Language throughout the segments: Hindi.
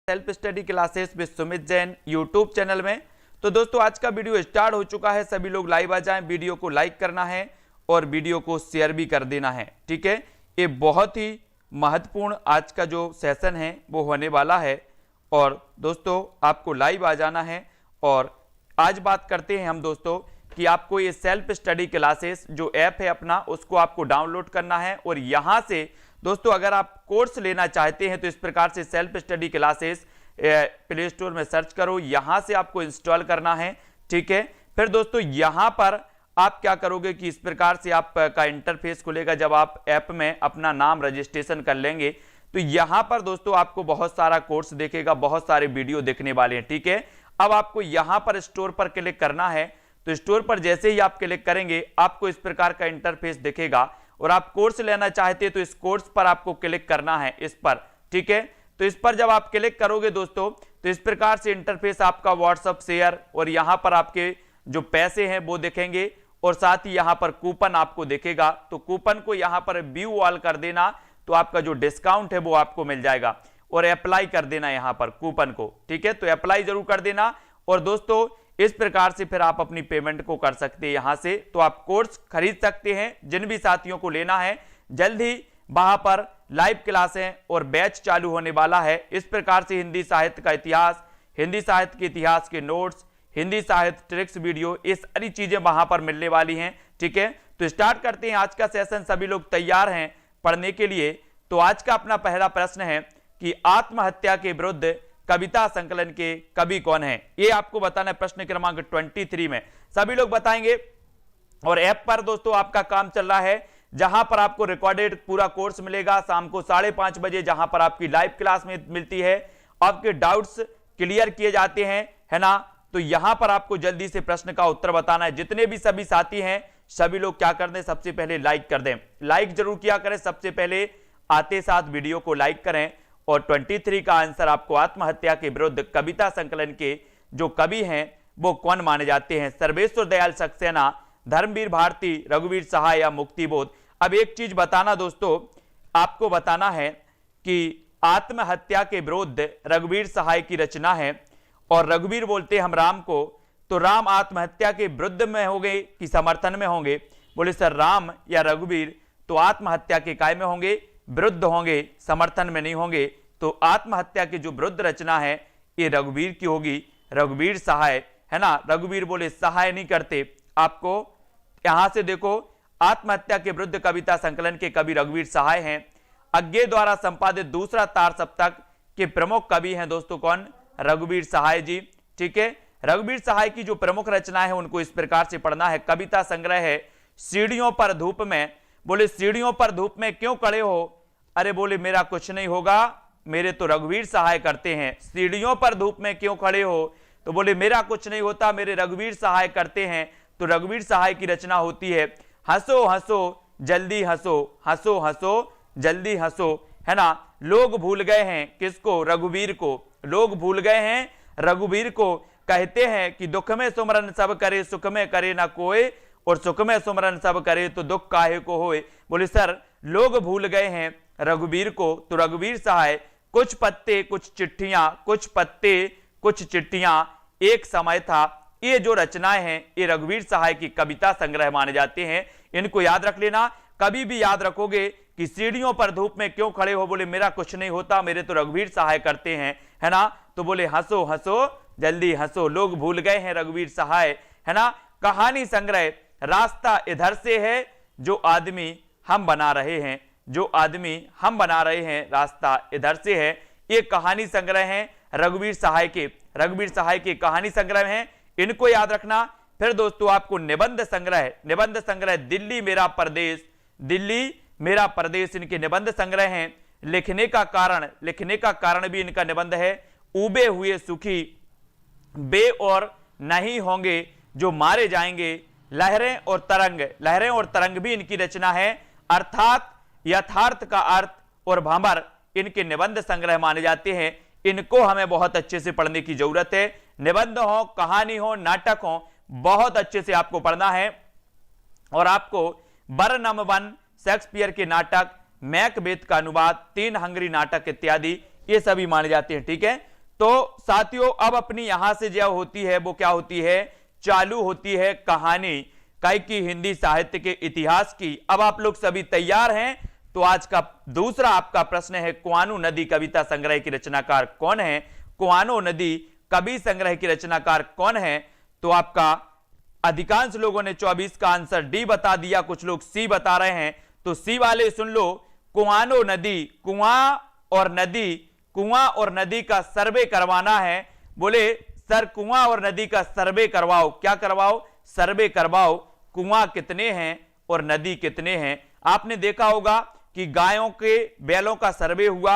Self study classes with Sumit Jain YouTube channel में। तो दोस्तों आज का वीडियो स्टार्ट हो चुका है, सभी लोग लाइव आ जाएं, वीडियो को लाइक करना है और वीडियो को शेयर भी कर देना है, ठीक है। ये बहुत ही महत्वपूर्ण आज का जो सेशन है वो होने वाला है और दोस्तों आपको लाइव आ जाना है। और आज बात करते हैं हम दोस्तों कि आपको ये सेल्फ स्टडी क्लासेस जो ऐप है अपना उसको आपको डाउनलोड करना है और यहाँ से दोस्तों अगर आप कोर्स लेना चाहते हैं तो इस प्रकार से self study classes play store में सर्च करो, यहाँ से आपको इंस्टॉल करना है, ठीक है। फिर दोस्तों यहाँ पर आप क्या करोगे कि इस प्रकार से आपका इंटरफेस खुलेगा। जब आप ऐप में अपना नाम रजिस्ट्रेशन कर लेंगे तो यहाँ पर दोस्तों आपको बहुत सारा कोर्स देखेगा, बहुत सारे वीडियो देखने वाले हैं, ठीक है। अब आपको यहाँ पर स्टोर पर क्लिक करना है, तो स्टोर पर जैसे ही आप क्लिक करेंगे आपको इस प्रकार का इंटरफेस दिखेगा और आप कोर्स लेना चाहते हैं तो इस कोर्स पर आपको क्लिक करना है, इस पर, ठीक है। तो इस पर जब आप क्लिक करोगे दोस्तों तो इस प्रकार से इंटरफेस आपका व्हाट्सएप शेयर और यहाँ पर आपके जो पैसे हैं वो दिखेंगे और साथ ही यहाँ पर कूपन आपको दिखेगा। तो कूपन को यहाँ पर व्यू ऑल कर देना तो आपका जो डिस्काउंट है वो आपको मिल जाएगा और अप्लाई कर देना यहाँ पर कूपन को, ठीक है। तो अप्लाई जरूर कर देना और दोस्तों इस प्रकार से फिर आप अपनी पेमेंट को कर सकते हैं यहाँ से। तो आप कोर्स खरीद सकते हैं, जिन भी साथियों को लेना है जल्द ही वहां पर लाइव क्लासें और बैच चालू होने वाला है। इस प्रकार से हिंदी साहित्य का इतिहास, हिंदी साहित्य के इतिहास के नोट्स, हिंदी साहित्य ट्रिक्स वीडियो, ये सारी चीजें वहां पर मिलने वाली हैं, ठीक है। तो स्टार्ट करते हैं आज का सेशन। सभी लोग तैयार हैं पढ़ने के लिए। तो आज का अपना पहला प्रश्न है कि आत्महत्या के विरुद्ध कविता संकलन के कवि कौन है, ये आपको बताना है। प्रश्न क्रमांक 23 में सभी लोग बताएंगे और ऐप पर दोस्तों आपका काम चल रहा है जहां पर आपको रिकॉर्डेड पूरा कोर्स मिलेगा शाम को 5:30 बजे, जहां पर आपकी लाइव क्लास में मिलती है, आपके डाउट्स क्लियर किए जाते हैं, है ना। तो यहां पर आपको जल्दी से प्रश्न का उत्तर बताना है। जितने भी सभी साथी हैं सभी लोग क्या कर दें, सबसे पहले लाइक कर दें, लाइक जरूर किया करें, सबसे पहले आते साथ वीडियो को लाइक करें। और 23 का आंसर आपको आत्महत्या के विरुद्ध कविता संकलन के जो कवि हैं वो कौन माने जाते हैं, सर्वेश्वर दयाल सक्सेना, धर्मवीर भारती, रघुवीर सहाय या मुक्तिबोध। अब एक चीज बताना दोस्तों, आपको बताना है कि आत्महत्या के विरुद्ध रघुवीर सहाय की रचना है और रघुवीर बोलते हम राम को, तो राम आत्महत्या के विरुद्ध में होंगे कि समर्थन में होंगे। बोले सर राम या रघुवीर तो आत्महत्या के काय में होंगे, विरुद्ध होंगे, समर्थन में नहीं होंगे। तो आत्महत्या की जो विरुद्ध रचना है ये रघुवीर की होगी, रघुवीर सहाय, है ना। रघुवीर बोले सहाय नहीं करते। आपको यहां से देखो आत्महत्या के विरुद्ध कविता संकलन के कवि रघुवीर सहाय हैं। अज्ञे द्वारा संपादित दूसरा तार सप्तक के प्रमुख कवि हैं दोस्तों कौन, रघुवीर सहाय जी, ठीक है। रघुवीर सहाय की जो प्रमुख रचना है उनको इस प्रकार से पढ़ना है। कविता संग्रह है सीढ़ियों पर धूप में। बोले सीढ़ियों पर धूप में क्यों खड़े हो, अरे बोले मेरा कुछ नहीं होगा, मेरे तो रघुवीर सहाय करते हैं। सीढ़ियों पर धूप में क्यों खड़े हो, तो बोले मेरा कुछ नहीं होता, मेरे रघुवीर सहाय करते हैं। तो रघुवीर सहाय की रचना होती है हंसो हंसो जल्दी हंसो, हंसो हंसो जल्दी हंसो, है ना। लोग भूल गए हैं किसको, रघुवीर को, लोग भूल गए हैं रघुवीर को। कहते हैं कि दुख में सुमरन सब करे, सुख में करे ना कोई, और सुख में सुमरन सब करे तो दुख काहे को होए। बोले सर लोग भूल गए हैं रघुवीर को, तो रघुवीर सहाय कुछ पत्ते कुछ चिट्ठियां, कुछ पत्ते कुछ चिट्ठियां एक समय था, ये जो रचनाएं हैं ये रघुवीर सहाय की कविता संग्रह माने जाते हैं। इनको याद रख लेना, कभी भी याद रखोगे कि सीढ़ियों पर धूप में क्यों खड़े हो, बोले मेरा कुछ नहीं होता, मेरे तो रघुवीर सहाय करते हैं, है ना। तो बोले हंसो हंसो जल्दी हंसो, लोग भूल गए हैं रघुवीर सहाय, है ना। कहानी संग्रह रास्ता इधर से है, जो आदमी हम बना रहे हैं, जो आदमी हम बना रहे हैं रास्ता इधर से है। ये कहानी संग्रह है रघुवीर सहाय के, रघुवीर सहाय के कहानी संग्रह हैं, इनको याद रखना। फिर दोस्तों आपको निबंध संग्रह, निबंध संग्रह दिल्ली मेरा प्रदेश, दिल्ली मेरा प्रदेश इनके निबंध संग्रह हैं। लिखने का कारण, लिखने का कारण भी इनका निबंध है। उबे हुए सुखी बे और नहीं होंगे जो मारे जाएंगे, लहरें और तरंग, लहरें और तरंग भी इनकी रचना है। अर्थात यथार्थ का अर्थ और भंवर इनके निबंध संग्रह माने जाते हैं। इनको हमें बहुत अच्छे से पढ़ने की जरूरत है। निबंध हो, कहानी हो, नाटक हो, बहुत अच्छे से आपको पढ़ना है। और आपको बरनम वन, शेक्सपियर के नाटक, मैकबेथ का अनुवाद, 3 हंगरी नाटक इत्यादि ये सभी माने जाते हैं, ठीक है। तो साथियों अब अपनी यहां से जो होती है वो क्या होती है, चालू होती है कहानी कई की हिंदी साहित्य के इतिहास की। अब आप लोग सभी तैयार हैं? तो आज का दूसरा आपका प्रश्न है, कुआनो नदी कविता संग्रह की रचनाकार कौन है? कुआनो नदी कवि संग्रह की रचनाकार कौन है? तो आपका अधिकांश लोगों ने 24 का आंसर डी बता दिया, कुछ लोग सी बता रहे हैं। तो सी वाले सुन लो, कुआनो नदी, कुआं और नदी का सर्वे करवाना है। बोले सर कुआं और नदी का सर्वे करवाओ। क्या करवाओ? सर्वे करवाओ। कुआं कितने हैं और नदी कितने हैं? आपने देखा होगा कि गायों के बैलों का सर्वे हुआ,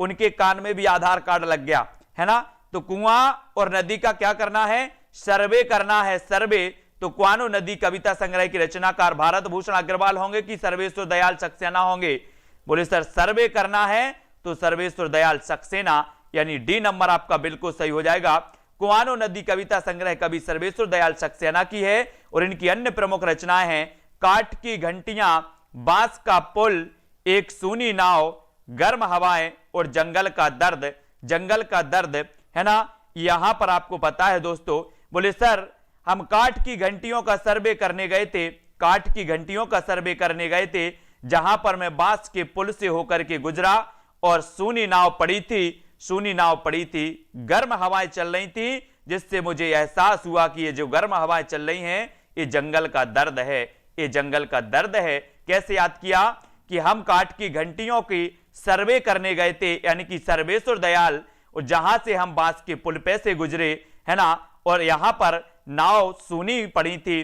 उनके कान में भी आधार कार्ड लग गया है ना। तो कुआं और नदी का क्या करना है? सर्वे करना है, सर्वे। तो कुआनो नदी कविता संग्रह की रचनाकार भारत भूषण अग्रवाल होंगे कि सर्वेश्वर दयाल सक्सेना होंगे? बोले सर सर्वे करना है तो सर्वेश्वर दयाल सक्सेना, यानी डी नंबर आपका बिल्कुल सही हो जाएगा। कुआनो नदी कविता संग्रह कवि सर्वेश्वर दयाल सक्सेना की है और इनकी अन्य प्रमुख रचनाएं हैं काठ की घंटियां, बांस का पुल, एक सूनी नाव, गर्म हवाएं और जंगल का दर्द। जंगल का दर्द है ना, यहां पर आपको पता है दोस्तों। बोले सर हम काठ की घंटियों का सर्वे करने गए थे, काठ की घंटियों का सर्वे करने गए थे, जहां पर मैं बांस के पुल से होकर के गुजरा और सूनी नाव पड़ी थी, गर्म हवाएं चल रही थी, जिससे मुझे एहसास हुआ कि ये जो गर्म हवाएं चल रही हैं ये जंगल का दर्द है, ये जंगल का दर्द है। कैसे याद किया कि हम काठ की घंटियों की सर्वे करने गए थे, यानी कि सर्वेश्वर दयाल, और जहां से हम बांस के पुल पे से गुजरे है ना, और यहां पर नाव सूनी पड़ी थी,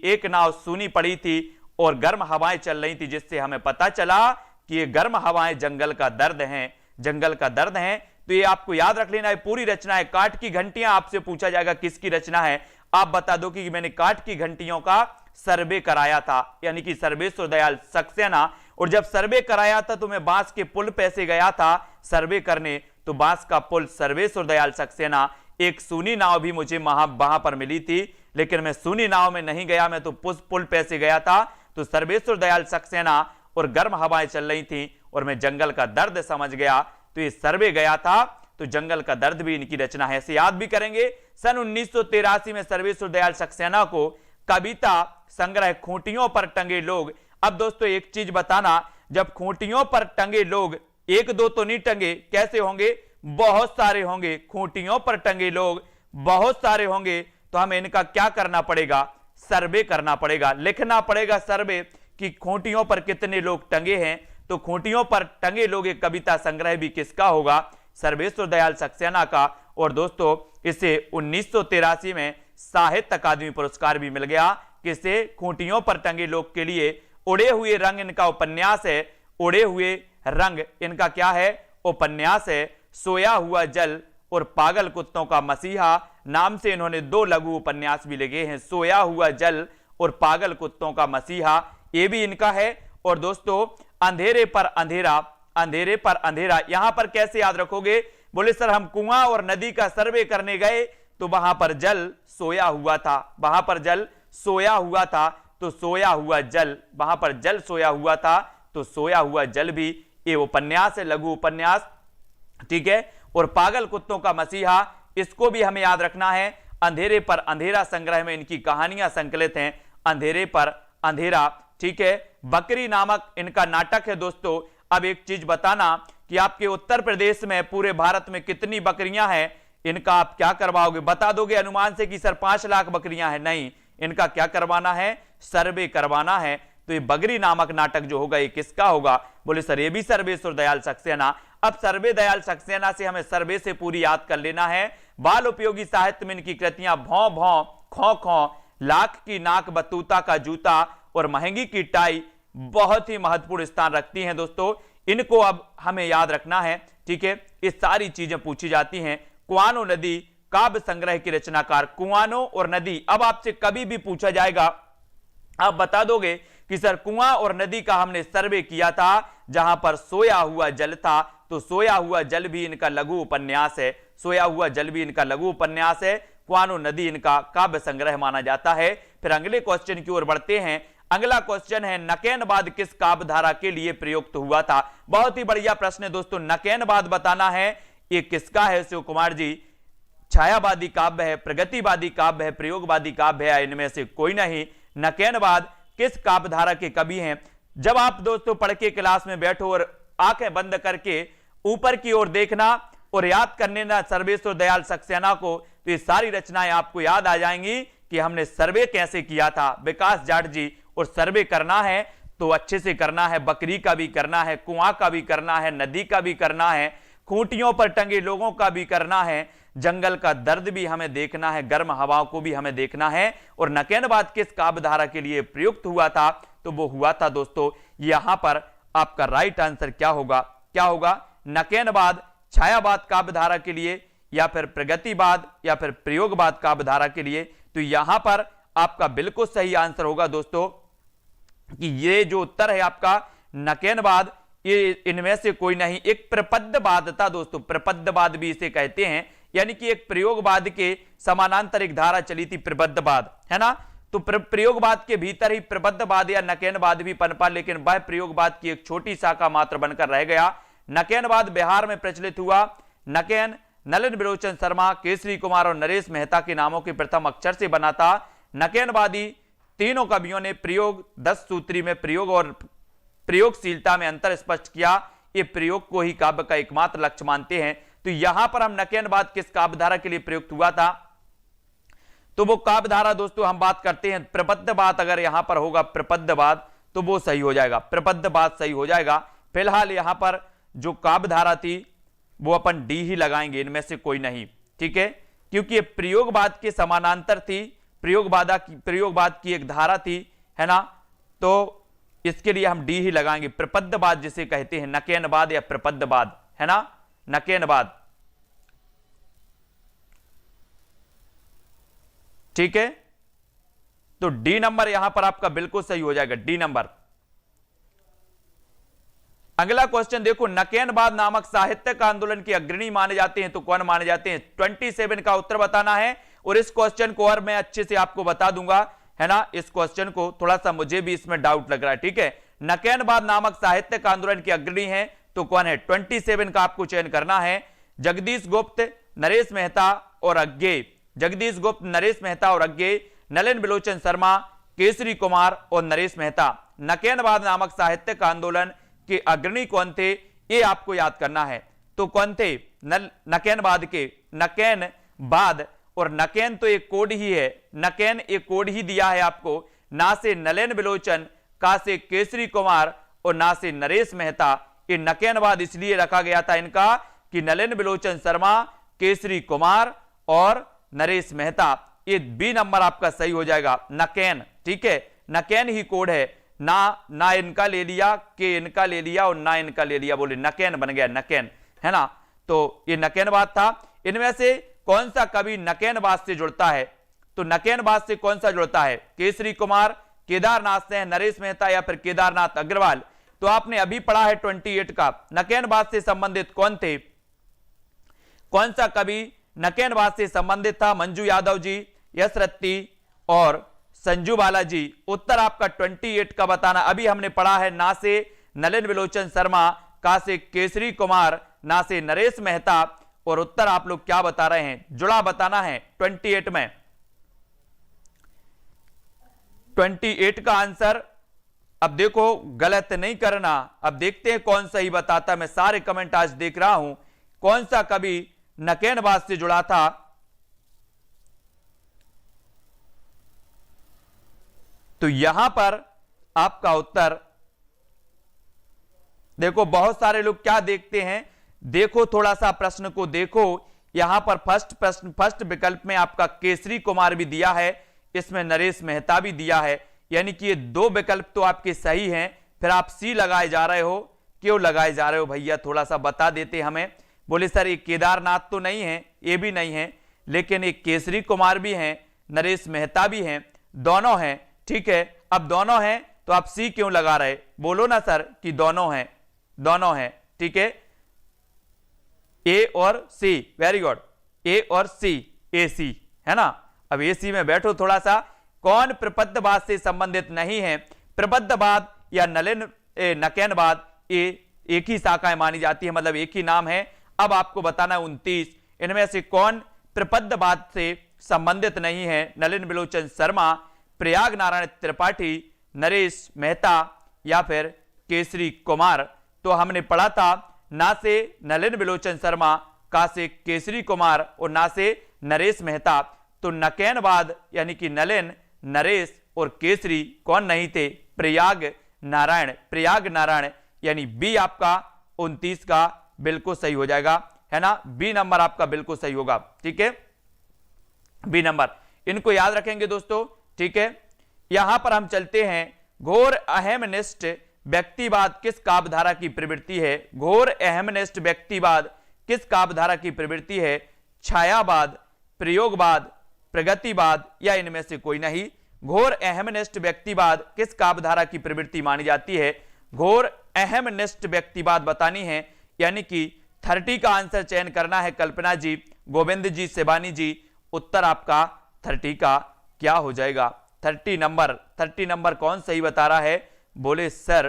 एक नाव सूनी पड़ी थी और गर्म हवाएं चल रही थी, जिससे हमें पता चला कि ये गर्म हवाएं जंगल का दर्द हैं, जंगल का दर्द हैं। तो ये आपको याद रख लेना है, पूरी रचना है। काठ की घंटियां आपसे पूछा जाएगा किसकी रचना है, आप बता दो कि मैंने काठ की घंटियों का सर्वे कराया था, यानी कि सर्वेश्वर दयाल सक्सेना। और जब सर्वे कराया था तो मैं बांस के पुल पे से गया था सर्वे करने, तो बांस का पुल सर्वेश्वर दयाल सक्सेना। एक सूनी नाव भी मुझे वहां पर मिली थी, लेकिन मैं सूनी नाव में नहीं गया, मैं तो पुल पे से गया था। तो सर्वेश्वर दयाल सक्सेना और गर्म हवाएं चल रही थी और मैं जंगल का दर्द समझ गया, तो ये सर्वे गया था, तो जंगल का दर्द भी इनकी रचना है। ऐसे याद भी करेंगे। सन 1983 में सर्वेश्वर दयाल सक्सेना को कविता संग्रह खूंटियों पर टंगे लोग। अब दोस्तों एक चीज बताना, जब खूंटियों पर टंगे लोग, एक दो तो नहीं टंगे, कैसे होंगे? बहुत सारे होंगे। खूंटियों पर टंगे लोग बहुत सारे होंगे, तो हमें इनका क्या करना पड़ेगा? सर्वे करना पड़ेगा, लिखना पड़ेगा सर्वे कि खूंटियों पर कितने लोग टंगे हैं। तो खूंटियों पर टंगे लोग एक कविता संग्रह भी किसका होगा? सर्वेश्वर दयाल सक्सेना का। और दोस्तों इसे 1983 में साहित्य अकादमी पुरस्कार भी मिल गया। किसे? खूंटियों पर टंगे लोग के लिए। उड़े हुए रंग इनका उपन्यास है, उड़े हुए रंग इनका क्या है? उपन्यास है। सोया हुआ जल और पागल कुत्तों का मसीहा नाम से इन्होंने 2 लघु उपन्यास भी लिखे हैं। सोया हुआ जल और पागल कुत्तों का मसीहा, ये भी इनका है। और दोस्तों अंधेरे पर अंधेरा, अंधेरे पर अंधेरा, यहां पर कैसे याद रखोगे? बोले सर हम कुआं और नदी का सर्वे करने गए तो वहां पर जल सोया हुआ था, वहां पर जल सोया हुआ था, तो सोया हुआ जल, वहां पर जल सोया हुआ था, तो सोया हुआ जल भी ये उपन्यास है, लघु उपन्यास, ठीक है। और पागल कुत्तों का मसीहा, इसको भी हमें याद रखना है। अंधेरे पर अंधेरा संग्रह में इनकी कहानियां संकलित हैं, अंधेरे पर अंधेरा, ठीक है। बकरी नामक इनका नाटक है दोस्तों। अब एक चीज बताना कि आपके उत्तर प्रदेश में पूरे भारत में कितनी बकरियां हैं, इनका आप क्या करवाओगे? बता दोगे अनुमान से कि सर 5 लाख बकरियां हैं? नहीं, इनका क्या करवाना है? सर्वे करवाना है। तो ये बकरी नामक नाटक जो होगा ये किसका होगा? बोले सर ये भी सर्वेश्वर दयाल सक्सेना। अब सर्वे दयाल सक्सेना से हमें सर्वे से पूरी याद कर लेना है। बाल उपयोगी साहित्य में इनकी कृतियां भौं भौं, खौं खौं, लाख की नाक, बतूता का जूता और महंगी की टाई बहुत ही महत्वपूर्ण स्थान रखती हैं दोस्तों। इनको अब हमें याद रखना है, ठीक है। ये सारी चीजें पूछी जाती हैं। कुआनो नदी काव्य संग्रह की रचनाकार, कुआनो और नदी। अब आपसे कभी भी पूछा जाएगा, आप बता दोगे कि सर कुआं और नदी का हमने सर्वे किया था जहां पर सोया हुआ जल था, तो सोया हुआ जल भी इनका लघु उपन्यास है, सोया हुआ जल भी इनका लघु उपन्यास है। कुआनो नदी इनका काव्य संग्रह माना जाता है। फिर अगले क्वेश्चन की ओर बढ़ते हैं। अगला क्वेश्चन है नकैनवाद किस काव्य धारा के लिए प्रयुक्त हुआ था? बहुत ही बढ़िया प्रश्न है दोस्तों। नकैनवाद बताना है, ये किसका है शिव कुमार जी? छायावादी काव्य है, प्रगतिवादी काव्य है, प्रयोगवादी काव्य है, इनमें से कोई नहीं। नकेनवाद किस काव्यधारा के कवि हैं? जब आप दोस्तों पढ़ के क्लास में बैठो और आंखें बंद करके ऊपर की ओर देखना और याद करने ना सर्वेश्वर दयाल सक्सेना को, तो ये सारी रचनाएं आपको याद आ जाएंगी कि हमने सर्वे कैसे किया था, विकास जाट जी। और सर्वे करना है तो अच्छे से करना है, बकरी का भी करना है, कुआं का भी करना है, नदी का भी करना है, खूंटियों पर टंगे लोगों का भी करना है, जंगल का दर्द भी हमें देखना है, गर्म हवाओं को भी हमें देखना है। और नकेनवाद किस काव्यधारा के लिए प्रयुक्त हुआ था? तो वो हुआ था दोस्तों, यहां पर आपका राइट आंसर क्या होगा? क्या होगा? नकेनवाद छायावाद काव्यधारा के लिए, या फिर प्रगतिवाद, या फिर प्रयोगवाद काव्यधारा के लिए। तो यहां पर आपका बिल्कुल सही आंसर होगा दोस्तों कि ये जो उत्तर है आपका नकेनवाद, ये इनमें से कोई नहीं। एक प्रपद्यवाद था दोस्तों, प्रपद्यवाद भी इसे कहते हैं, यानी कि एक प्रयोगवाद के समानांतर एक धारा चली थी प्रबद्धवाद, है ना। तो प्रयोगवाद के भीतर ही प्रबद्धवाद या नकेनवाद भी पनपा, लेकिन वह प्रयोगवाद की एक छोटी शाखा मात्र बनकर रह गया। नकेनवाद बिहार में प्रचलित हुआ। नकेन नलिन बिलोचन शर्मा, केसरी कुमार और नरेश मेहता के नामों के प्रथम अक्षर से बना था। नकेनवादी तीनों कवियों ने प्रयोग 10 सूत्री में प्रयोग और प्रयोगशीलता में अंतर स्पष्ट किया। ये प्रयोग को ही काव्य का एकमात्र लक्ष्य मानते हैं। तो यहां पर हम नकेनवाद किस काव्यधारा के लिए प्रयुक्त हुआ था? तो वो काव्यधारा दोस्तों हम बात करते हैं प्रपद्यवाद। अगर यहां पर होगा प्रपद्यवाद तो वो सही हो जाएगा, प्रपद्यवाद सही हो जाएगा। फिलहाल यहां पर जो काव्यधारा थी वो अपन डी ही लगाएंगे, इनमें से कोई नहीं, ठीक है, क्योंकि ये प्रयोगवाद के समानांतर थी, प्रयोगवाद की एक धारा थी, है ना। तो इसके लिए हम डी ही लगाएंगे, प्रपद्यवाद जिसे कहते हैं, नकेनवाद या प्रपद्यवाद, है ना, नकेनवाद, ठीक है। तो डी नंबर यहां पर आपका बिल्कुल सही हो जाएगा, डी नंबर। अगला क्वेश्चन देखो, नकेनवाद नामक साहित्यिक आंदोलन के अग्रणी माने जाते हैं तो कौन माने जाते हैं? 27 का उत्तर बताना है। और इस क्वेश्चन को और मैं अच्छे से आपको बता दूंगा, है ना। इस क्वेश्चन को थोड़ा सा मुझे भी इसमें डाउट लग रहा है, ठीक है। नकेनवाद नामक साहित्यिक आंदोलन के अग्रणी है तो कौन है? 27 का आपको चयन करना है। जगदीश गुप्त, नरेश मेहता और अज्ञेय, जगदीश गुप्त, नरेश मेहता और अज्ञेय, नलिन बिलोचन शर्मा, केसरी कुमार और नरेश मेहता। नकेनवाद नामक साहित्यिक आंदोलन के अग्रणी कौन थे? ये आपको याद करना है। तो कौन थे? नकेनवाद के, नकेनवाद, और नकेन तो एक कोड ही है, नकेन एक कोड ही दिया है आपको, ना से नलिन बिलोचन, का से केसरी कुमार और ना से नरेश मेहता। ये नकेनवाद इसलिए रखा गया था इनका कि नलिन बिलोचन शर्मा, केसरी कुमार और नरेश मेहता। ये बी नंबर आपका सही हो जाएगा, नकेन, ठीक है। नकेन ही कोड है, ना इनका ले लिया, के इनका ले लिया और ना इनका ले लिया, बोले नकेन बन गया, नकेन, है ना। तो ये नकेनवाद था। इनमें से कौन सा कवि नकेनवाद से जुड़ता है? तो नकेनवाद से कौन सा जुड़ता है? केसरी कुमार, केदारनाथ से, नरेश मेहता या फिर केदारनाथ अग्रवाल। तो आपने अभी पढ़ा है 28 का, नकेनवाद से संबंधित कौन थे? कौन सा कवि नकेनवाद से संबंधित था? मंजू यादव जी, यश रत्ती और संजू बालाजी। उत्तर आपका 28 का बताना। अभी हमने पढ़ा है ना से नलिन बिलोचन शर्मा, का से केसरी कुमार, ना से नरेश मेहता। और उत्तर आप लोग क्या बता रहे हैं? जुड़ा बताना है 28 में। 28 का आंसर अब देखो गलत नहीं करना। अब देखते हैं कौन सही बताता। मैं सारे कमेंट आज देख रहा हूं, कौन सा कवि नकेनवाद से जुड़ा था? तो यहां पर आपका उत्तर देखो, बहुत सारे लोग क्या देखते हैं, देखो थोड़ा सा प्रश्न को देखो। यहां पर फर्स्ट विकल्प में आपका केसरी कुमार भी दिया है, इसमें नरेश मेहता भी दिया है, यानी कि ये दो विकल्प तो आपके सही हैं। फिर आप सी लगाए जा रहे हो, क्यों लगाए जा रहे हो भैया? थोड़ा सा बता देते हमें। बोले सर ये केदारनाथ तो नहीं है, ये भी नहीं है, लेकिन एक केसरी कुमार भी हैं, नरेश मेहता भी हैं, दोनों हैं, ठीक है। अब दोनों हैं तो आप सी क्यों लगा रहे? बोलो ना सर कि दोनों हैं, दोनों हैं, ठीक है। ए और सी, वेरी गुड, ए और सी, ए सी, है ना। अब ए सी में बैठो थोड़ा सा। कौन प्रपद्यवाद से संबंधित नहीं है? प्रपद्यवाद या नकेनवाद, ये एक ही शाखाएं मानी जाती है, मतलब एक ही नाम है। अब आपको बताना है 29, इनमें से कौन प्रपद्यवाद से संबंधित नहीं है? नलिन बिलोचन शर्मा, प्रयाग नारायण त्रिपाठी, नरेश मेहता या फिर केसरी कुमार। तो हमने पढ़ा था ना से नलिन बिलोचन शर्मा, का से केसरी कुमार और ना से नरेश मेहता। तो नकैनवाद यानी कि नलिन, नरेश और केसरी कौन नहीं थे? प्रयाग नारायण। प्रयाग नारायण यानी बी आपका 29 का बिल्कुल सही हो जाएगा, है ना। बी नंबर आपका बिल्कुल सही होगा, ठीक है, बी नंबर। इनको याद रखेंगे दोस्तों, ठीक है। यहां पर हम चलते हैं, घोर अहमनिष्ठ व्यक्तिवाद किस काव्यधारा की प्रवृत्ति है? घोर अहमनिष्ठ व्यक्तिवाद किस काव्यधारा की प्रवृत्ति है? छायावाद, प्रयोगवाद, प्रगतिवाद या इनमें से कोई नहीं? घोर अहमनिष्ठ व्यक्तिवाद किस काव्यधारा की प्रवृत्ति मानी जाती है? घोर अहमनिष्ठ व्यक्तिवाद बतानी है, यानी कि 30 का आंसर चयन करना है। कल्पना जी, गोविंद जी, शिवानी जी, उत्तर आपका 30 का क्या हो जाएगा? 30 नंबर कौन सही बता रहा है? बोले सर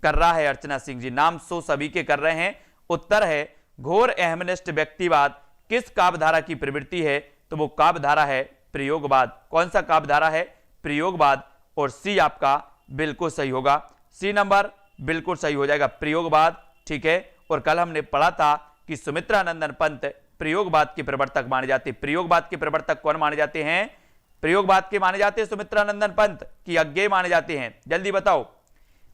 कर रहा है अर्चना सिंह जी, नाम सो सभी के कर रहे हैं। उत्तर है घोर अहमनिष्ठ व्यक्तिवाद किस काव्यधारा की प्रवृत्ति है? तो वो काव्यधारा है प्रयोगवाद। कौन सा काव्यधारा है? प्रयोगवाद। और सी आपका बिल्कुल सही होगा, सी नंबर बिल्कुल सही हो जाएगा, प्रयोगवाद, ठीक है। और कल हमने पढ़ा था कि सुमित्रानंदन पंत प्रयोगवाद के प्रवर्तक माने जाते। प्रयोगवाद के प्रवर्तक कौन माने जाते हैं? प्रयोगवाद के माने जाते हैं सुमित्रानंदन पंत कि अज्ञेय माने जाते हैं? जल्दी बताओ।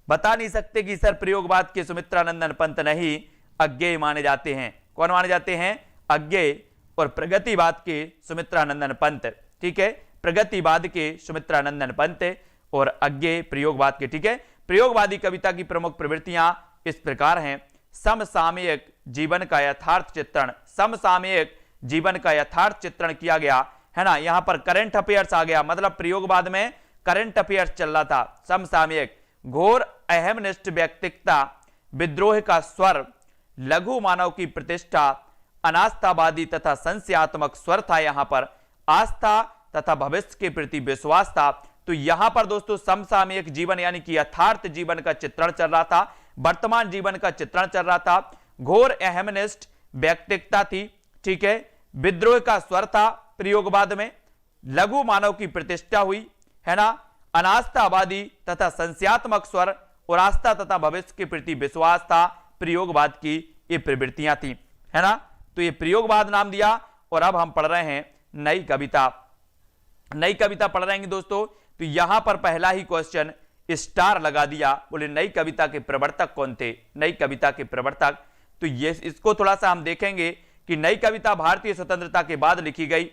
बता नहीं सकते कि सर प्रयोगवाद के सुमित्रानंदन पंत नहीं, अज्ञेय माने जाते हैं। कौन माने जाते हैं? अज्ञेय। और प्रगतिवाद के सुमित्रानंदन पंत, ठीक है, प्रगतिवाद के सुमित्रानंदन पंत और अज्ञेय प्रयोगवाद के, ठीक है। प्रयोगवादी कविता की प्रमुख प्रवृत्तियां इस प्रकार हैं। समसामयिक जीवन का यथार्थ चित्रण, समसामयिक जीवन का यथार्थ चित्रण किया गया, है ना। यहां पर करंट अफेयर्स आ गया, मतलब प्रयोगवाद में करंट अफेयर्स चल रहा था। समसामयिक, घोर अहमनिष्ठ व्यक्तिकता, विद्रोह का स्वर, लघु मानव की प्रतिष्ठा, अनास्थावादी तथा संशयात्मक स्वर था। यहां पर आस्था तथा भविष्य के प्रति विश्वास था। तो यहां पर दोस्तों समसामयिक जीवन यानी कि यथार्थ जीवन का चित्रण चल रहा था, वर्तमान जीवन का चित्रण चल रहा था। घोर अहमनिष्ठ व्यक्तिकता थी, ठीक है, विद्रोह का स्वर था प्रयोगवाद में, लघु मानव की प्रतिष्ठा हुई, है ना, अनास्थावादी तथा संशयात्मक स्वर और आस्था तथा भविष्य के प्रति विश्वास था। प्रयोगवाद की ये प्रवृत्तियां थी, है ना। तो ये प्रयोगवाद नाम दिया। और अब हम पढ़ रहे हैं नई कविता। नई कविता पढ़ रहे हैं दोस्तों। तो यहां पर पहला ही क्वेश्चन स्टार लगा दिया, बोले नई कविता के प्रवर्तक कौन थे? नई कविता के प्रवर्तक, तो ये इसको थोड़ा सा हम देखेंगे कि नई कविता भारतीय स्वतंत्रता के बाद लिखी गई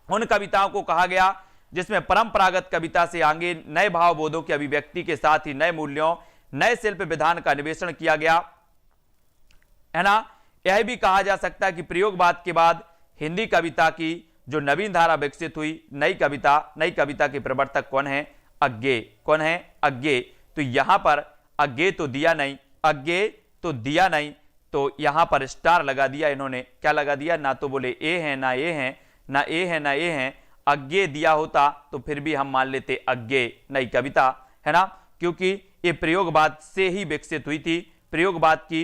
उन कविताओं को कहा गया जिसमें परंपरागत कविता से आगे नए भावबोधों की अभिव्यक्ति के साथ ही नए मूल्यों, नए शिल्प विधान का अन्वेषण किया गया, है ना। यह भी कहा जा सकता है कि प्रयोगवाद के बाद हिंदी कविता की जो नवीन धारा विकसित हुई, नई कविता के प्रवर्तक कौन है? अज्ञेय। कौन है? अज्ञेय। तो यहां पर अज्ञेय तो दिया नहीं, अज्ञेय तो दिया नहीं, तो यहां पर स्टार लगा दिया इन्होंने। क्या लगा दिया? ना तो बोले ए है ना ए है, ना ए है ना ए है। अज्ञेय दिया होता तो फिर भी हम मान लेते अज्ञेय नई कविता, है ना, क्योंकि ये प्रयोगवाद से ही विकसित हुई थी। प्रयोगवाद की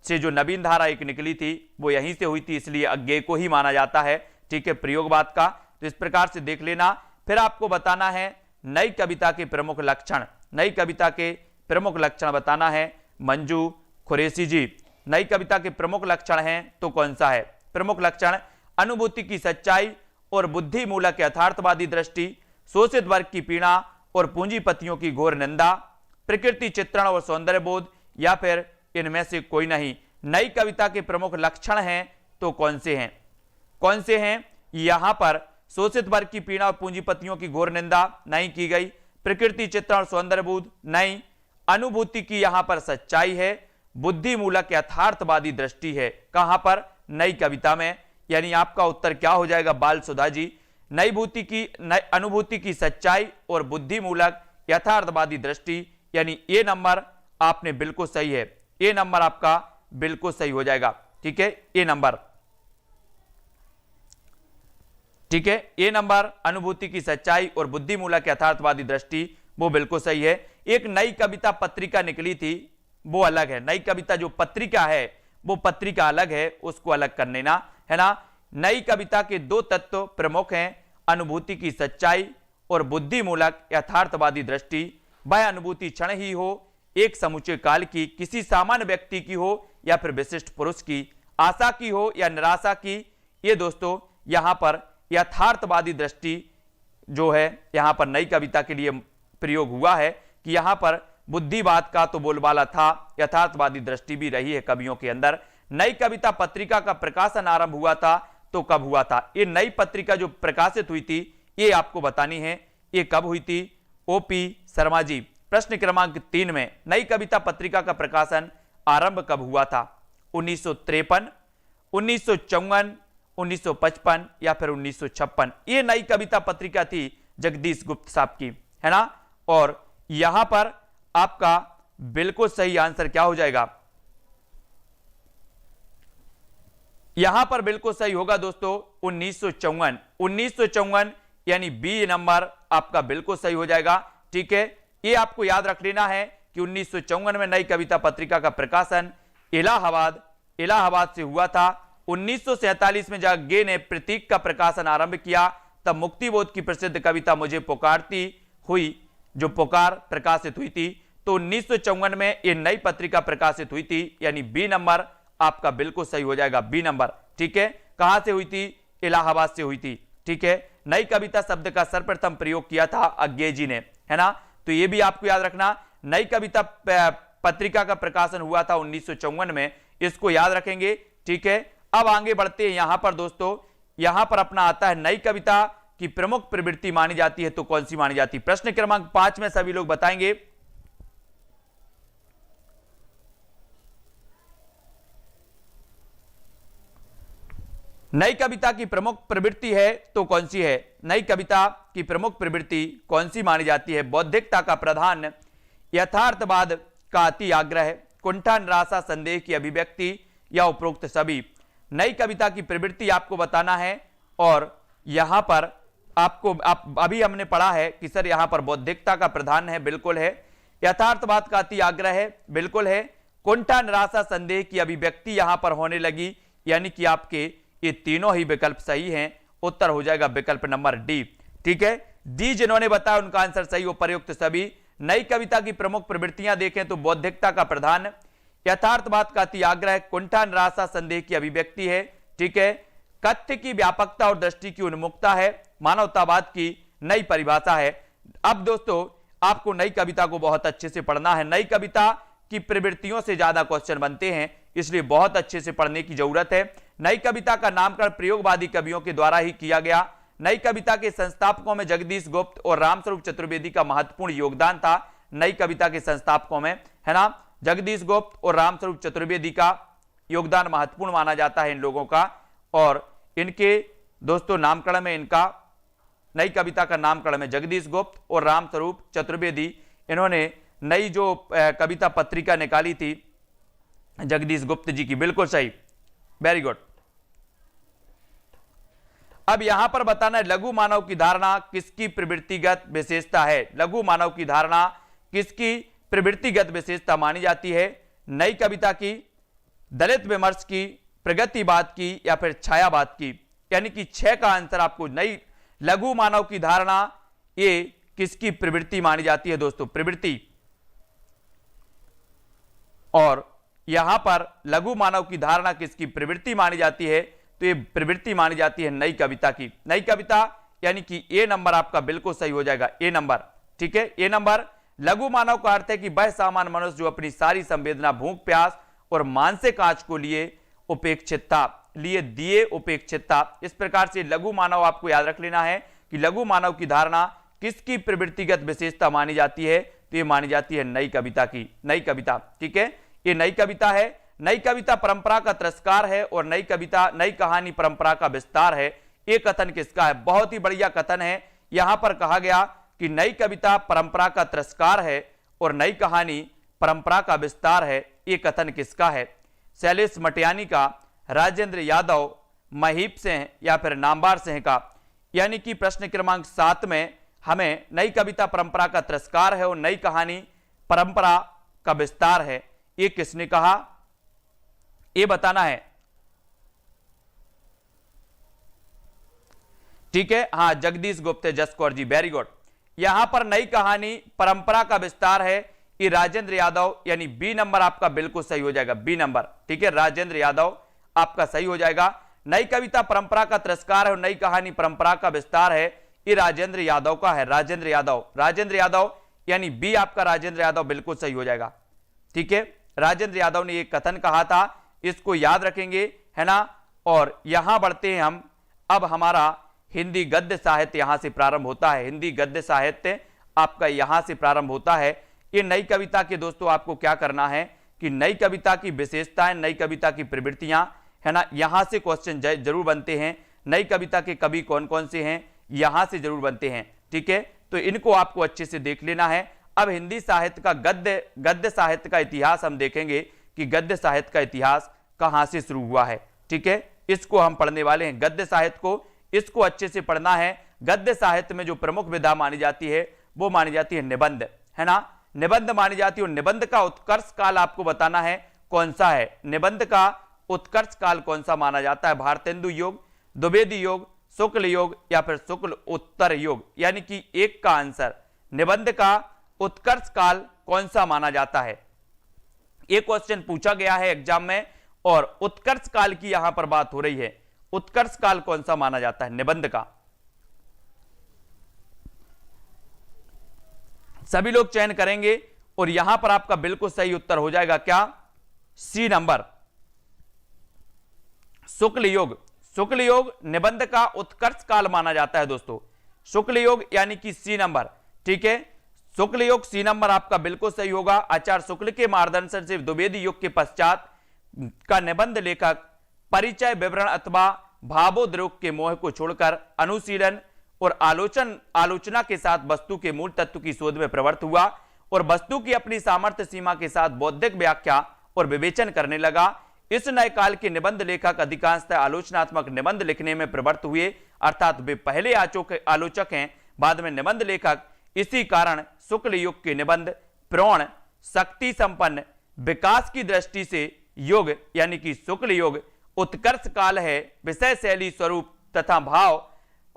से जो नवीन धारा एक निकली थी वो यहीं से हुई थी, इसलिए अज्ञेय को ही माना जाता है, ठीक है, प्रयोगवाद का। तो इस प्रकार से देख लेना। फिर आपको बताना है नई कविता के प्रमुख लक्षण। नई कविता के प्रमुख लक्षण बताना है। मंजू खुरेशी जी, नई कविता के प्रमुख लक्षण हैं तो कौन सा है? प्रमुख लक्षण, अनुभूति की सच्चाई और बुद्धि मूलक यथार्थवादी दृष्टि, शोषित वर्ग की पीड़ा और पूंजीपतियों की घोर निंदा, प्रकृति चित्रण और सौंदर्य बोध, या फिर इनमें से कोई नहीं। नई कविता के प्रमुख लक्षण हैं तो कौन से हैं? कौन से हैं? यहां पर शोषित वर्ग की पीड़ा और पूंजीपतियों की घोर निंदा नहीं की गई, प्रकृति चित्रण और सौंदर्य बोध नहीं, अनुभूति की यहां पर सच्चाई है, बुद्धि मूलक यथार्थवादी दृष्टि है। कहां पर? नई कविता में। यानी आपका उत्तर क्या हो जाएगा बाल सुधा जी? अनुभूति की सच्चाई और बुद्धि मूलक यथार्थवादी दृष्टि, यानी ए नंबर आपने बिल्कुल सही है, ए नंबर आपका बिल्कुल सही हो जाएगा, ठीक है, ए नंबर, ठीक है, ए नंबर अनुभूति की सच्चाई और बुद्धि मूलक यथार्थवादी दृष्टि वो बिल्कुल सही है। एक नई कविता पत्रिका निकली थी वो अलग है, नई कविता जो पत्रिका है वो पत्रिका अलग है, उसको अलग कर लेना, है ना। नई कविता के दो तत्व प्रमुख हैं, अनुभूति की सच्चाई और बुद्धिमूलक यथार्थवादी दृष्टि। वह अनुभूति क्षण ही हो, एक समुचे काल की, किसी सामान्य व्यक्ति की हो या फिर विशिष्ट पुरुष की, आशा की हो या निराशा की। ये दोस्तों यहां पर यथार्थवादी दृष्टि जो है यहां पर नई कविता के लिए प्रयोग हुआ है कि यहां पर बुद्धिवाद का तो बोलबाला था, यथार्थवादी दृष्टि भी रही है कवियों के अंदर। नई कविता पत्रिका का प्रकाशन आरंभ हुआ था तो कब हुआ था? ये नई पत्रिका जो प्रकाशित हुई थी ये आपको बतानी है, ये कब हुई थी? ओपी शर्मा जी। प्रश्न क्रमांक 3 में नई कविता पत्रिका का प्रकाशन आरंभ कब हुआ था? 1953, 1954, 1955 या फिर 1956? ये नई कविता पत्रिका थी जगदीश गुप्त साहब की, है ना। और यहां पर आपका बिल्कुल सही आंसर क्या हो जाएगा? यहां पर बिल्कुल सही होगा दोस्तों 1954। 1954 यानी बी नंबर आपका बिल्कुल सही हो जाएगा, ठीक है। ये आपको याद रख लेना है कि 1954 में नई कविता पत्रिका का प्रकाशन इलाहाबाद से हुआ था। 1947 में जब गे ने प्रतीक का प्रकाशन आरंभ किया तब मुक्तिबोध की प्रसिद्ध कविता मुझे पुकारती हुई जो पुकार प्रकाशित हुई थी। तो 1954 में ये नई पत्रिका प्रकाशित हुई थी, यानी बी नंबर आपका बिल्कुल सही हो जाएगा, बी नंबर, ठीक है। कहां से हुई थी? इलाहाबाद से हुई थी, ठीक है। नई कविता शब्द का सर्वप्रथम प्रयोग किया था अज्ञे जी ने, है ना। तो ये भी आपको याद रखना, नई कविता पत्रिका का प्रकाशन हुआ था 1954 में, इसको याद रखेंगे, ठीक है। अब आगे बढ़ते हैं यहां पर दोस्तों, यहां पर अपना आता है नई कविता की प्रमुख प्रवृत्ति मानी जाती है तो कौन सी मानी जाती है? प्रश्न क्रमांक 5 में सभी लोग बताएंगे। नई कविता की प्रमुख प्रवृत्ति है तो कौन सी है? नई कविता की प्रमुख प्रवृत्ति कौन सी मानी जाती है? बौद्धिकता का प्रधान, यथार्थवाद का अति आग्रह, कुंठा निराशा संदेह की अभिव्यक्ति या उपरोक्त सभी? नई कविता की प्रवृत्ति आपको बताना है और यहां पर आपको अभी हमने पढ़ा है कि सर यहां पर बौद्धिकता का प्रधान है, बिल्कुल है। यथार्थवाद का अति आग्रह है, बिल्कुल है। कुंठा निराशा संदेह की अभिव्यक्ति यहां पर होने लगी, यानी कि आपके ये तीनों ही विकल्प सही हैं। उत्तर हो जाएगा विकल्प नंबर डी, ठीक है। डी जिन्होंने बताया उनका आंसर सही, उपर्युक्त सभी। नई कविता की प्रमुख प्रवृत्तियां देखें तो बौद्धिकता का प्रधान, यथार्थवाद का अति आग्रह, कुंठा निराशा संदेह की अभिव्यक्ति है, ठीक है। कथ्य की व्यापकता और दृष्टि की उन्मुखता है, मानवतावाद की नई परिभाषा है। अब दोस्तों आपको नई कविता को बहुत अच्छे से पढ़ना है। नई कविता की प्रवृत्तियों से ज्यादा क्वेश्चन बनते हैं, इसलिए बहुत अच्छे से पढ़ने की जरूरत है। नई कविता का नामकरण प्रयोगवादी कवियों के द्वारा ही किया गया। नई कविता के संस्थापकों में जगदीश गुप्त और रामस्वरूप चतुर्वेदी का महत्वपूर्ण योगदान था। नई कविता के संस्थापकों में, है ना, जगदीश गुप्त और रामस्वरूप चतुर्वेदी का योगदान महत्वपूर्ण माना जाता है इन लोगों का। और इनके दोस्तों नामकरण में, इनका नई कविता का नामकरण में जगदीश गुप्त और रामस्वरूप चतुर्वेदी, इन्होंने नई जो कविता पत्रिका निकाली थी जगदीश गुप्त जी की, बिल्कुल सही, वेरी गुड। अब यहां पर बताना है लघु मानव की धारणा किसकी प्रवृत्तिगत विशेषता है? लघु मानव की धारणा किसकी प्रवृत्तिगत विशेषता मानी जाती है? नई कविता की, दलित विमर्श की, प्रगतिवाद की या फिर छायावाद की? यानी कि 6 का आंसर आपको नई लघु मानव की धारणा ये किसकी प्रवृत्ति मानी जाती है दोस्तों? प्रवृत्ति। और यहां पर लघु मानव की धारणा किसकी प्रवृत्ति मानी जाती है? तो ये प्रवृत्ति मानी जाती है नई कविता की। नई कविता यानी कि ए नंबर आपका बिल्कुल सही हो जाएगा, ए नंबर, ठीक है, ए नंबर। लघु मानव का अर्थ है कि वह सामान्य मनुष्य जो अपनी सारी संवेदना, भूख प्यास और मानसिक आंच को लिए दिए उपेक्षित था। इस प्रकार से लघु मानव आपको याद रख लेना है कि लघु मानव की धारणा किसकी प्रवृत्तिगत विशेषता मानी जाती है? तो ये मानी जाती है नई कविता की, नई कविता, ठीक है, ये नई कविता है। नई कविता परंपरा का तिरस्कार है और नई कविता, नई कहानी परंपरा का विस्तार है। ये कथन किसका है? बहुत ही बढ़िया कथन है। यहां पर कहा गया कि नई कविता परंपरा का तिरस्कार है और नई कहानी परंपरा का विस्तार है। ये कथन किसका है? शैलेश मटियानी का, राजेंद्र यादव, महीप सिंह या फिर नामवर सिंह का? यानी कि प्रश्न क्रमांक 7 में हमें नई कविता परंपरा का तिरस्कार है और नई कहानी परंपरा का विस्तार है, ये किसने कहा? ये बताना है, ठीक है। हाँ, जगदीश गुप्ते, जस कौर जी, वेरी गुड। यहां पर नई कहानी परंपरा का विस्तार है, ये राजेंद्र यादव, यानी बी नंबर आपका बिल्कुल सही हो जाएगा, बी नंबर, ठीक है, राजेंद्र यादव आपका सही हो जाएगा। नई कविता परंपरा का तिरस्कार है और नई कहानी परंपरा का विस्तार है, ये राजेंद्र यादव का है, राजेंद्र यादव, राजेंद्र यादव, यानी बी आपका राजेंद्र यादव बिल्कुल सही हो जाएगा, ठीक है। राजेंद्र यादव ने एक कथन कहा था, इसको याद रखेंगे, है ना। और यहां बढ़ते हैं हम, अब हमारा हिंदी गद्य साहित्य यहां से प्रारंभ होता है, हिंदी गद्य साहित्य आपका यहां से प्रारंभ होता है। ये नई कविता के दोस्तों आपको क्या करना है कि नई कविता की विशेषताएं, नई कविता की प्रवृत्तियां, है ना, यहां से क्वेश्चन जरूर बनते हैं। नई कविता के कवि कौन कौन से हैं, यहां से जरूर बनते हैं, ठीक है। तो इनको आपको अच्छे से देख लेना है। अब हिंदी साहित्य का गद्य साहित्य का इतिहास हम देखेंगे कि गद्य साहित्य का इतिहास कहां से शुरू हुआ है, ठीक है। इसको हम पढ़ने वाले हैं, गद्य साहित्य को, इसको अच्छे से पढ़ना है। गद्य साहित्य में जो प्रमुख विधा मानी जाती है वो मानी जाती है निबंध, है ना, निबंध मानी जाती है। और निबंध का उत्कर्ष काल आपको बताना है कौन सा है, निबंध का उत्कर्ष काल कौन सा माना जाता है, भारतेंदु योग, द्विवेदी योग, शुक्ल योग या फिर शुक्ल उत्तर योग, यानी कि एक का आंसर, निबंध का उत्कर्ष काल कौन सा माना जाता है। एक क्वेश्चन पूछा गया है एग्जाम में और उत्कर्ष काल की यहां पर बात हो रही है, उत्कर्ष काल कौन सा माना जाता है निबंध का। सभी लोग चयन करेंगे और यहां पर आपका बिल्कुल सही उत्तर हो जाएगा क्या, सी नंबर, शुक्ल योग। शुक्ल योग निबंध का उत्कर्ष काल माना जाता है दोस्तों, शुक्ल योग यानी कि सी नंबर, ठीक है। शुक्ल योग सी नंबर आपका बिल्कुल सही होगा। आचार्य शुक्ल के मार्गदर्शन से द्विवेदी युग के पश्चात का निबंध लेखक परिचय, विवरण अथवा भावोद्रेक के मोह को छोड़कर अनुशीलन और आलोचना के साथ वस्तु के मूल तत्व की शोध में प्रवृत्त हुआ और वस्तु की अपनी सामर्थ्य सीमा के साथ बौद्धिक व्याख्या और विवेचन करने लगा। इस नए काल के निबंध लेखक अधिकांशतः आलोचनात्मक निबंध लिखने में प्रवृत्त हुए, अर्थात वे पहले आलोचक हैं, बाद में निबंध लेखक। इसी कारण शुक्ल युग के निबंध प्रौढ़, शक्ति संपन्न, विकास की दृष्टि से युग यानी कि शुक्ल युग उत्कर्ष काल है। विषय, शैली, स्वरूप तथा भाव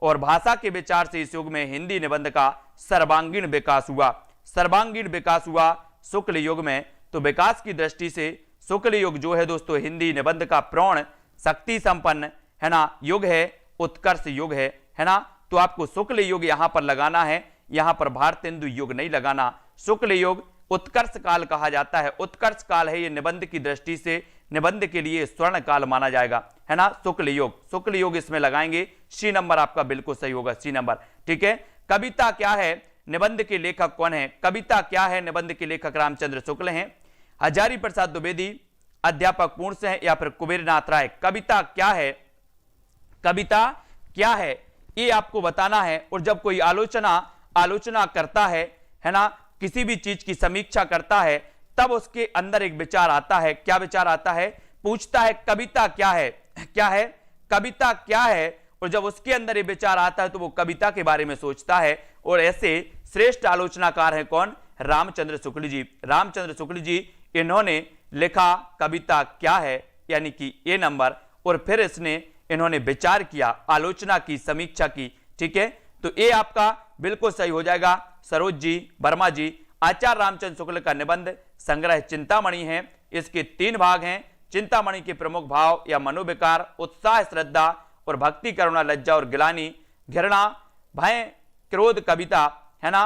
और भाषा के विचार से इस युग में हिंदी निबंध का सर्वांगीण विकास हुआ, सर्वांगीण विकास हुआ शुक्ल युग में। तो विकास की दृष्टि से शुक्ल युग जो है दोस्तों हिंदी निबंध का प्रौढ़, शक्ति संपन्न, है ना, युग है, उत्कर्ष युग है ना। तो आपको शुक्ल युग यहां पर लगाना है, यहां पर भारतेंदु युग नहीं लगाना। शुक्ल युग उत्कर्ष काल कहा जाता है, उत्कर्ष काल है ये निबंध की दृष्टि से, निबंध के लिए स्वर्ण काल माना जाएगा, है ना, शुक्ल युग। शुक्ल युग इसमें लगाएंगे, सी नंबर आपका बिल्कुल सही होगा, सी नंबर, ठीक है। कविता क्या है, निबंध के लेखक कौन है, कविता क्या है, निबंध के लेखक रामचंद्र शुक्ल हैं, हजारी प्रसाद द्विवेदी, अध्यापक पूर्ण से हैं या फिर कुबेरनाथ राय। कविता क्या है, कविता क्या है ये आपको बताना है। और जब कोई आलोचना करता है ना, किसी भी चीज की समीक्षा करता है, तब उसके अंदर एक विचार आता है। क्या विचार आता है, पूछता है कविता क्या है, क्या है, कविता क्या है। और जब उसके अंदर ये विचार आता है तो वो कविता के बारे में सोचता है। और ऐसे श्रेष्ठ आलोचनाकार हैं कौन, रामचंद्र शुक्ल जी। रामचंद्र शुक्ल जी इन्होंने लिखा कविता क्या है, यानी कि ए नंबर। और फिर इन्होंने विचार किया, आलोचना की, समीक्षा की, ठीक है। तो ये आपका बिल्कुल सही हो जाएगा, सरोज जी, वर्मा जी। आचार्य रामचंद्र शुक्ल का निबंध संग्रह चिंतामणि है। इसके 3 भाग हैं। चिंतामणि के प्रमुख भाव या मनोविकार, उत्साह, श्रद्धा और भक्ति, करुणा, लज्जा और गिलानी, घृणा, भय, क्रोध। कविता है ना,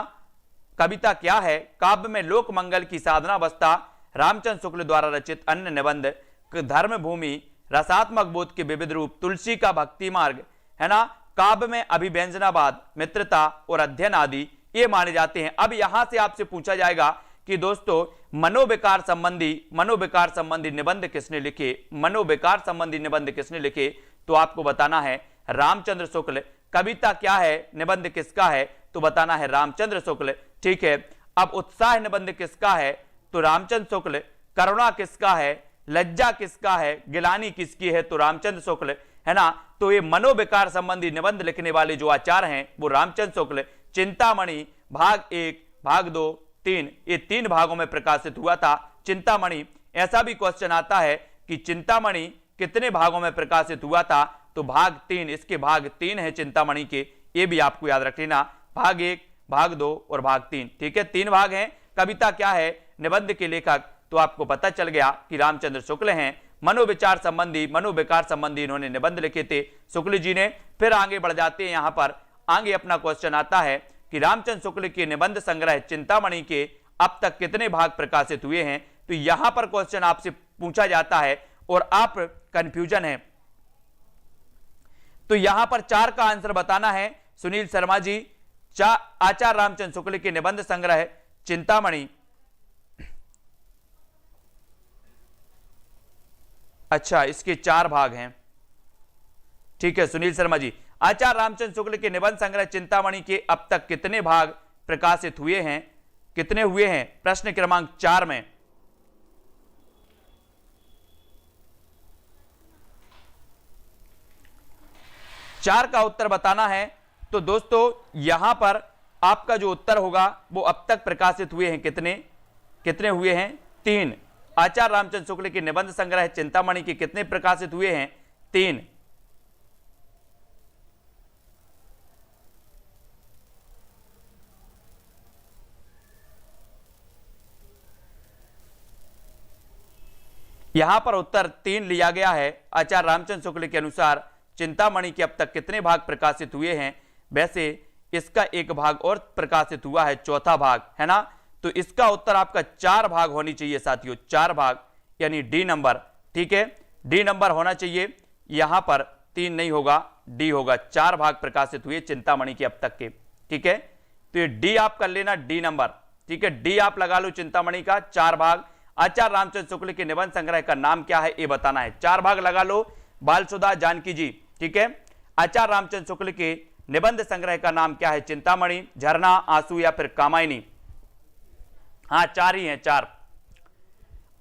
कविता क्या है, काव्य में लोक मंगल की साधना अवस्था। रामचंद्र शुक्ल द्वारा रचित अन्य निबंध धर्म भूमि, रसात्मक बोध के विविध रूप, तुलसी का भक्ति मार्ग, है ना, काव्य में अभिव्यंजनावाद, मित्रता और अध्ययन आदि ये माने जाते हैं। अब यहां से आपसे पूछा जाएगा कि दोस्तों मनोविकार संबंधी निबंध किसने लिखे, मनोविकार संबंधी निबंध किसने लिखे। तो आपको बताना है रामचंद्र शुक्ल। कविता क्या है, निबंध किसका है, तो बताना है रामचंद्र शुक्ल, ठीक है। अब उत्साह निबंध किसका है, तो रामचंद्र शुक्ल। करुणा किसका है, लज्जा किसका है, गिलानी किसकी है, तो रामचंद्र शुक्ल, है ना। तो ये मनोविकार संबंधी निबंध लिखने वाले जो आचार्य हैं वो रामचंद्र शुक्ल। चिंतामणि भाग 1, भाग 2, 3, ये 3 भागों में प्रकाशित हुआ था चिंतामणि। ऐसा भी क्वेश्चन आता है कि चिंतामणि कितने भागों में प्रकाशित हुआ था, तो भाग 3, इसके भाग 3 है चिंतामणि के, ये भी आपको याद रख लेना, भाग 1, भाग 2 और भाग 3। ठीक है, 3 भाग हैं। कविता क्या है, निबंध के लेखक, तो आपको पता चल गया कि रामचंद्र शुक्ल हैं। मनोविचार संबंधी, मनोविकार संबंधी इन्होंने निबंध लिखे थे शुक्ल जी ने। फिर आगे बढ़ जाते हैं, यहां पर आगे अपना क्वेश्चन आता है कि रामचंद्र शुक्ल के निबंध संग्रह चिंतामणि के अब तक कितने भाग प्रकाशित हुए हैं। तो यहां पर क्वेश्चन आपसे पूछा जाता है और आप कंफ्यूजन है, तो यहां पर 4 का आंसर बताना है। सुनील शर्मा जी, आचार्य रामचंद्र शुक्ल के निबंध संग्रह चिंतामणि, अच्छा इसके 4 भाग हैं। ठीक है सुनील शर्मा जी, आचार्य रामचंद्र शुक्ल के निबंध संग्रह चिंतामणि के अब तक कितने भाग प्रकाशित हुए हैं, कितने हुए हैं, प्रश्न क्रमांक 4 में। चार का उत्तर बताना है। तो दोस्तों यहां पर आपका जो उत्तर होगा वो अब तक प्रकाशित हुए हैं कितने हुए हैं, 3। आचार्य रामचंद्र शुक्ल के निबंध संग्रह चिंतामणि के कितने प्रकाशित हुए हैं, 3। यहां पर उत्तर 3 लिया गया है। आचार्य रामचंद्र शुक्ल के अनुसार चिंतामणि के अब तक कितने भाग प्रकाशित हुए हैं, वैसे इसका एक भाग और प्रकाशित हुआ है, चौथा भाग है ना। तो इसका उत्तर आपका 4 भाग होनी चाहिए साथियों, 4 भाग, यानी डी नंबर। ठीक है, डी नंबर होना चाहिए, यहां पर 3 नहीं होगा, डी होगा। 4 भाग प्रकाशित हुए चिंतामणि के अब तक के। ठीक है, तो ये डी आप कर लेना, डी नंबर। ठीक है, डी आप लगा लो, चिंतामणि का 4 भाग। आचार्य रामचंद्र शुक्ल के निबंध संग्रह का नाम क्या है ये बताना है, 4 भाग लगा लो बालसुधा जानकी जी। ठीक है, आचार्य रामचंद्र शुक्ल के निबंध संग्रह का नाम क्या है, चिंतामणि, झरना, आंसू या फिर कामायनी। हाँ 4 ही हैं, 4।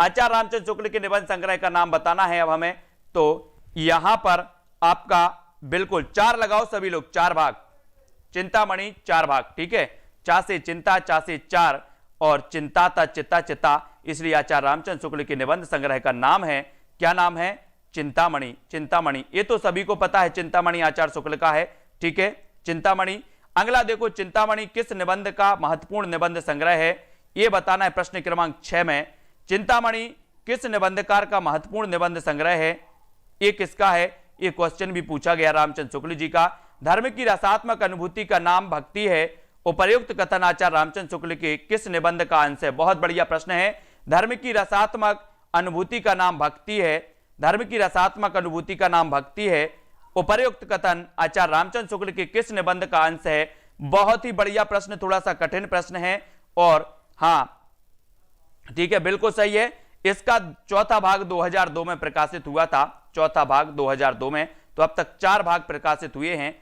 आचार्य रामचंद्र शुक्ल के निबंध संग्रह का नाम बताना है अब हमें, तो यहां पर आपका बिल्कुल 4 लगाओ सभी लोग, 4 भाग, चिंतामणि 4 भाग। ठीक है, चा से चिंता, चा से 4 और चिंताता चिता चिता, इसलिए आचार्य रामचंद्र शुक्ल के निबंध संग्रह का नाम है, क्या नाम है, चिंतामणि। चिंतामणि ये तो सभी को पता है, चिंतामणि आचार्य शुक्ल का है। ठीक है, चिंतामणि। अगला देखो, चिंतामणि किस निबंध का महत्वपूर्ण निबंध संग्रह है, यह बताना है प्रश्न क्रमांक 6 में। चिंतामणि किस निबंधकार का महत्वपूर्ण निबंध संग्रह है, ये किसका है, ये क्वेश्चन भी पूछा गया रामचंद्र शुक्ल जी का। धर्म की रसात्मक अनुभूति का नाम भक्ति है, उपर्युक्त कथन आचार्य रामचंद्र शुक्ल के किस निबंध का अंश है। बहुत बढ़िया प्रश्न है। धर्म की रसात्मक अनुभूति का नाम भक्ति है, धर्म की रसात्मक अनुभूति का नाम भक्ति है, उपर्युक्त कथन आचार्य रामचंद्र शुक्ल के किस निबंध का अंश है। बहुत ही बढ़िया प्रश्न, थोड़ा सा कठिन प्रश्न है, और हाँ ठीक है बिल्कुल सही है। इसका चौथा भाग 2002 में प्रकाशित हुआ था, चौथा भाग 2002 में। तो अब तक 4 भाग प्रकाशित हुए हैं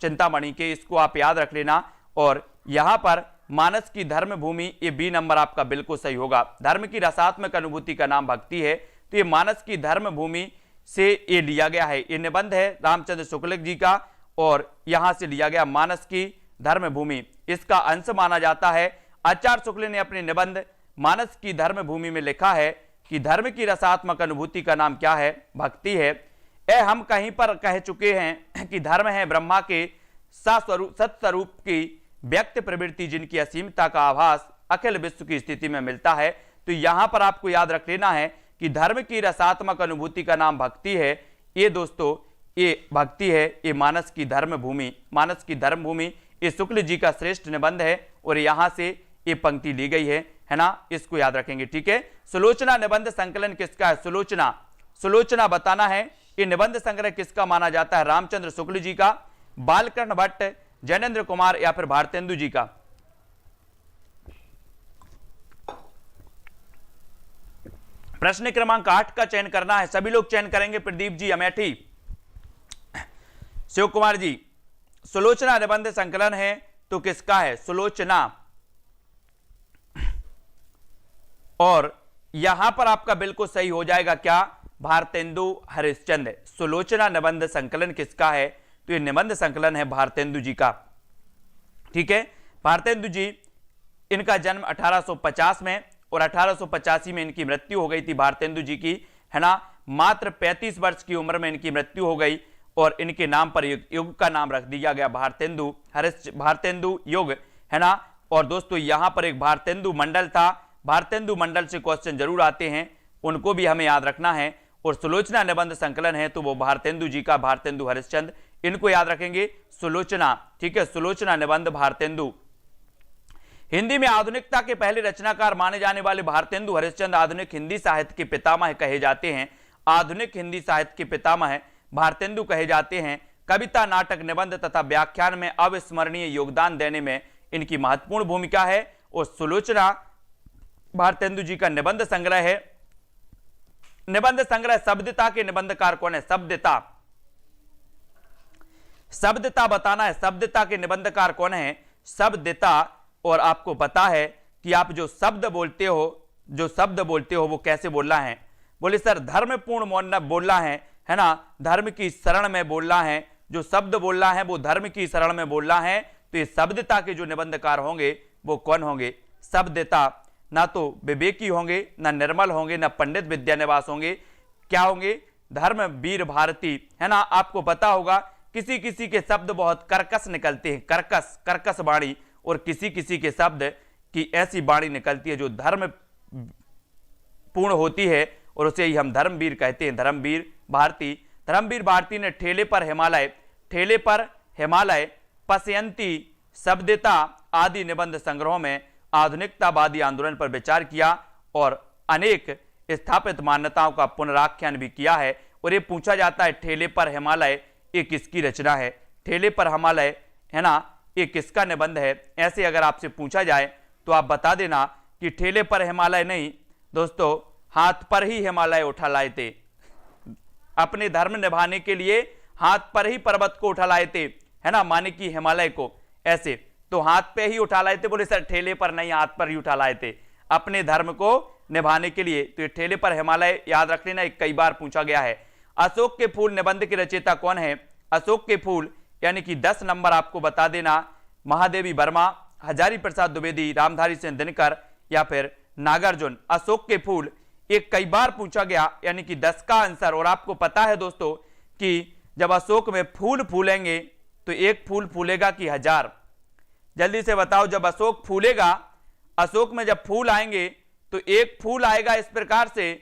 चिंतामणि के, इसको आप याद रख लेना। और यहां पर मानस की धर्म भूमि, ये बी नंबर आपका बिल्कुल सही होगा। धर्म की रसात्मक अनुभूति का नाम भक्ति है, तो ये मानस की धर्म भूमि से ये लिया गया है, ये निबंध है रामचंद्र शुक्ल जी का, और यहां से लिया गया मानस की धर्म भूमि, इसका अंश माना जाता है। आचार्य शुक्ल ने अपने निबंध मानस की धर्म भूमि में लिखा है कि धर्म की रसात्मक अनुभूति का नाम क्या है, भक्ति है। हम कहीं पर कह चुके हैं कि धर्म है ब्रह्मा के सत्स्वरूप की व्यक्त प्रवृत्ति, जिनकी असीमता का आभास अखिल विश्व की स्थिति में मिलता है। तो यहां पर आपको याद रख लेना है कि धर्म की रसात्मक अनुभूति का नाम भक्ति है। ये दोस्तों ये भक्ति है, ये मानस की धर्म भूमि, मानस की धर्म भूमि ये शुक्ल जी का श्रेष्ठ निबंध है, और यहां से ये पंक्ति ली गई है ना, इसको याद रखेंगे। ठीक है, सुलोचना निबंध संकलन किसका है, सुलोचना, सुलोचना बताना है। ये निबंध संग्रह किसका माना जाता है, रामचंद्र शुक्ल जी का, बालकृष्ण भट्ट, जैनेन्द्र कुमार या फिर भारतेंदु जी का। प्रश्न क्रमांक 8 का चयन करना है, सभी लोग चयन करेंगे। प्रदीप जी, अमेठी, शिव कुमार जी। सुलोचना निबंध संकलन है तो किसका है, सुलोचना। और यहां पर आपका बिल्कुल सही हो जाएगा क्या, भारतेंदु हरिश्चंद्र। सुलोचना निबंध संकलन किसका है, तो ये निबंध संकलन है भारतेंदु जी का। ठीक है, भारतेंदु जी, इनका जन्म 1850 में और 1885 में इनकी मृत्यु हो गई थी भारतेंदु जी की। है ना। मात्र 35 वर्ष की उम्र में इनकी मृत्यु हो गई और इनके नाम पर युग का नाम रख दिया गया भारतेंदु युग, है ना। और दोस्तों यहां पर एक भारतेंदु मंडल था, भारतेंदु मंडल से क्वेश्चन जरूर आते हैं, उनको भी हमें याद रखना है। और सुलोचना निबंध संकलन है तो वो भारतेंदु जी का, भारतेंदु हरिश्चंद्र, इनको याद रखेंगे। सुलोचना, ठीक है, सुलोचना निबंध भारतेंदु। हिंदी में आधुनिकता के पहले रचनाकार माने जाने वाले भारतेंदु हरिश्चंद्र आधुनिक हिंदी साहित्य के पितामह कहे जाते हैं। आधुनिक हिंदी साहित्य के पितामह भारतेंदु कहे जाते हैं। कविता, नाटक, निबंध तथा व्याख्यान में अविस्मरणीय योगदान देने में इनकी महत्वपूर्ण भूमिका है। और सुलोचना भारतेंदु जी का निबंध संग्रह है। निबंध संग्रह शब्दता के निबंधकार कौन है? शब्दता, शब्दता बताना है, शब्दता के निबंधकार कौन है? शब्दता। और आपको पता है कि आप जो शब्द बोलते हो वो कैसे बोलना है? बोले सर धर्मपूर्ण बोलना है ना, धर्म की शरण में बोलना है, जो शब्द बोलना है वो धर्म की शरण में बोलना है। तो ये शब्दता के जो निबंधकार होंगे वो कौन होंगे? शब्दता। ना तो विवेकी होंगे, ना निर्मल होंगे, ना पंडित विद्यानिवास होंगे, क्या होंगे? धर्मवीर भारती, है ना। आपको पता होगा किसी किसी के शब्द बहुत कर्कश निकलते हैं, कर्कश वाणी, और किसी किसी के शब्द की ऐसी वाणी निकलती है जो धर्म पूर्ण होती है, और उसे ही हम धर्मवीर कहते हैं। धर्मवीर भारती ने ठेले पर हिमालय, पसयंती, शब्दता आदि निबंध संग्रहों में आधुनिकतावादी आंदोलन पर विचार किया और अनेक स्थापित मान्यताओं का पुनराख्यान भी किया है। और ये पूछा जाता है ठेले पर हिमालय ये किसकी रचना है? ठेले पर हिमालय, है ना, ये किसका निबंध है? ऐसे अगर आपसे पूछा जाए तो आप बता देना कि ठेले पर हिमालय नहीं दोस्तों, हाथ पर ही हिमालय उठा लाए थे। अपने धर्म निभाने के लिए हाथ पर ही पर्वत को उठा लाए थे, है ना, माने कि हिमालय को। ऐसे तो हाथ पे ही उठा लाए थे? बोले सर ठेले पर नहीं, हाथ पर ही उठा लाए थे अपने धर्म को निभाने के लिए। तो ये ठेले पर हिमालय याद रख लेना, कई बार पूछा गया है। अशोक के फूल निबंध के रचयिता कौन है? अशोक के फूल यानी कि 10 नंबर आपको बता देना, महादेवी वर्मा, हजारी प्रसाद द्विवेदी, रामधारी सिंह दिनकर या फिर नागार्जुन। अशोक के फूल एक कई बार पूछा गया, यानी कि 10 का आंसर। और आपको पता है दोस्तों कि जब अशोक में फूल फूलेंगे तो एक फूल फूलेगा कि 1000? जल्दी से बताओ, जब अशोक फूलेगा, अशोक में जब फूल आएंगे तो एक फूल आएगा इस प्रकार से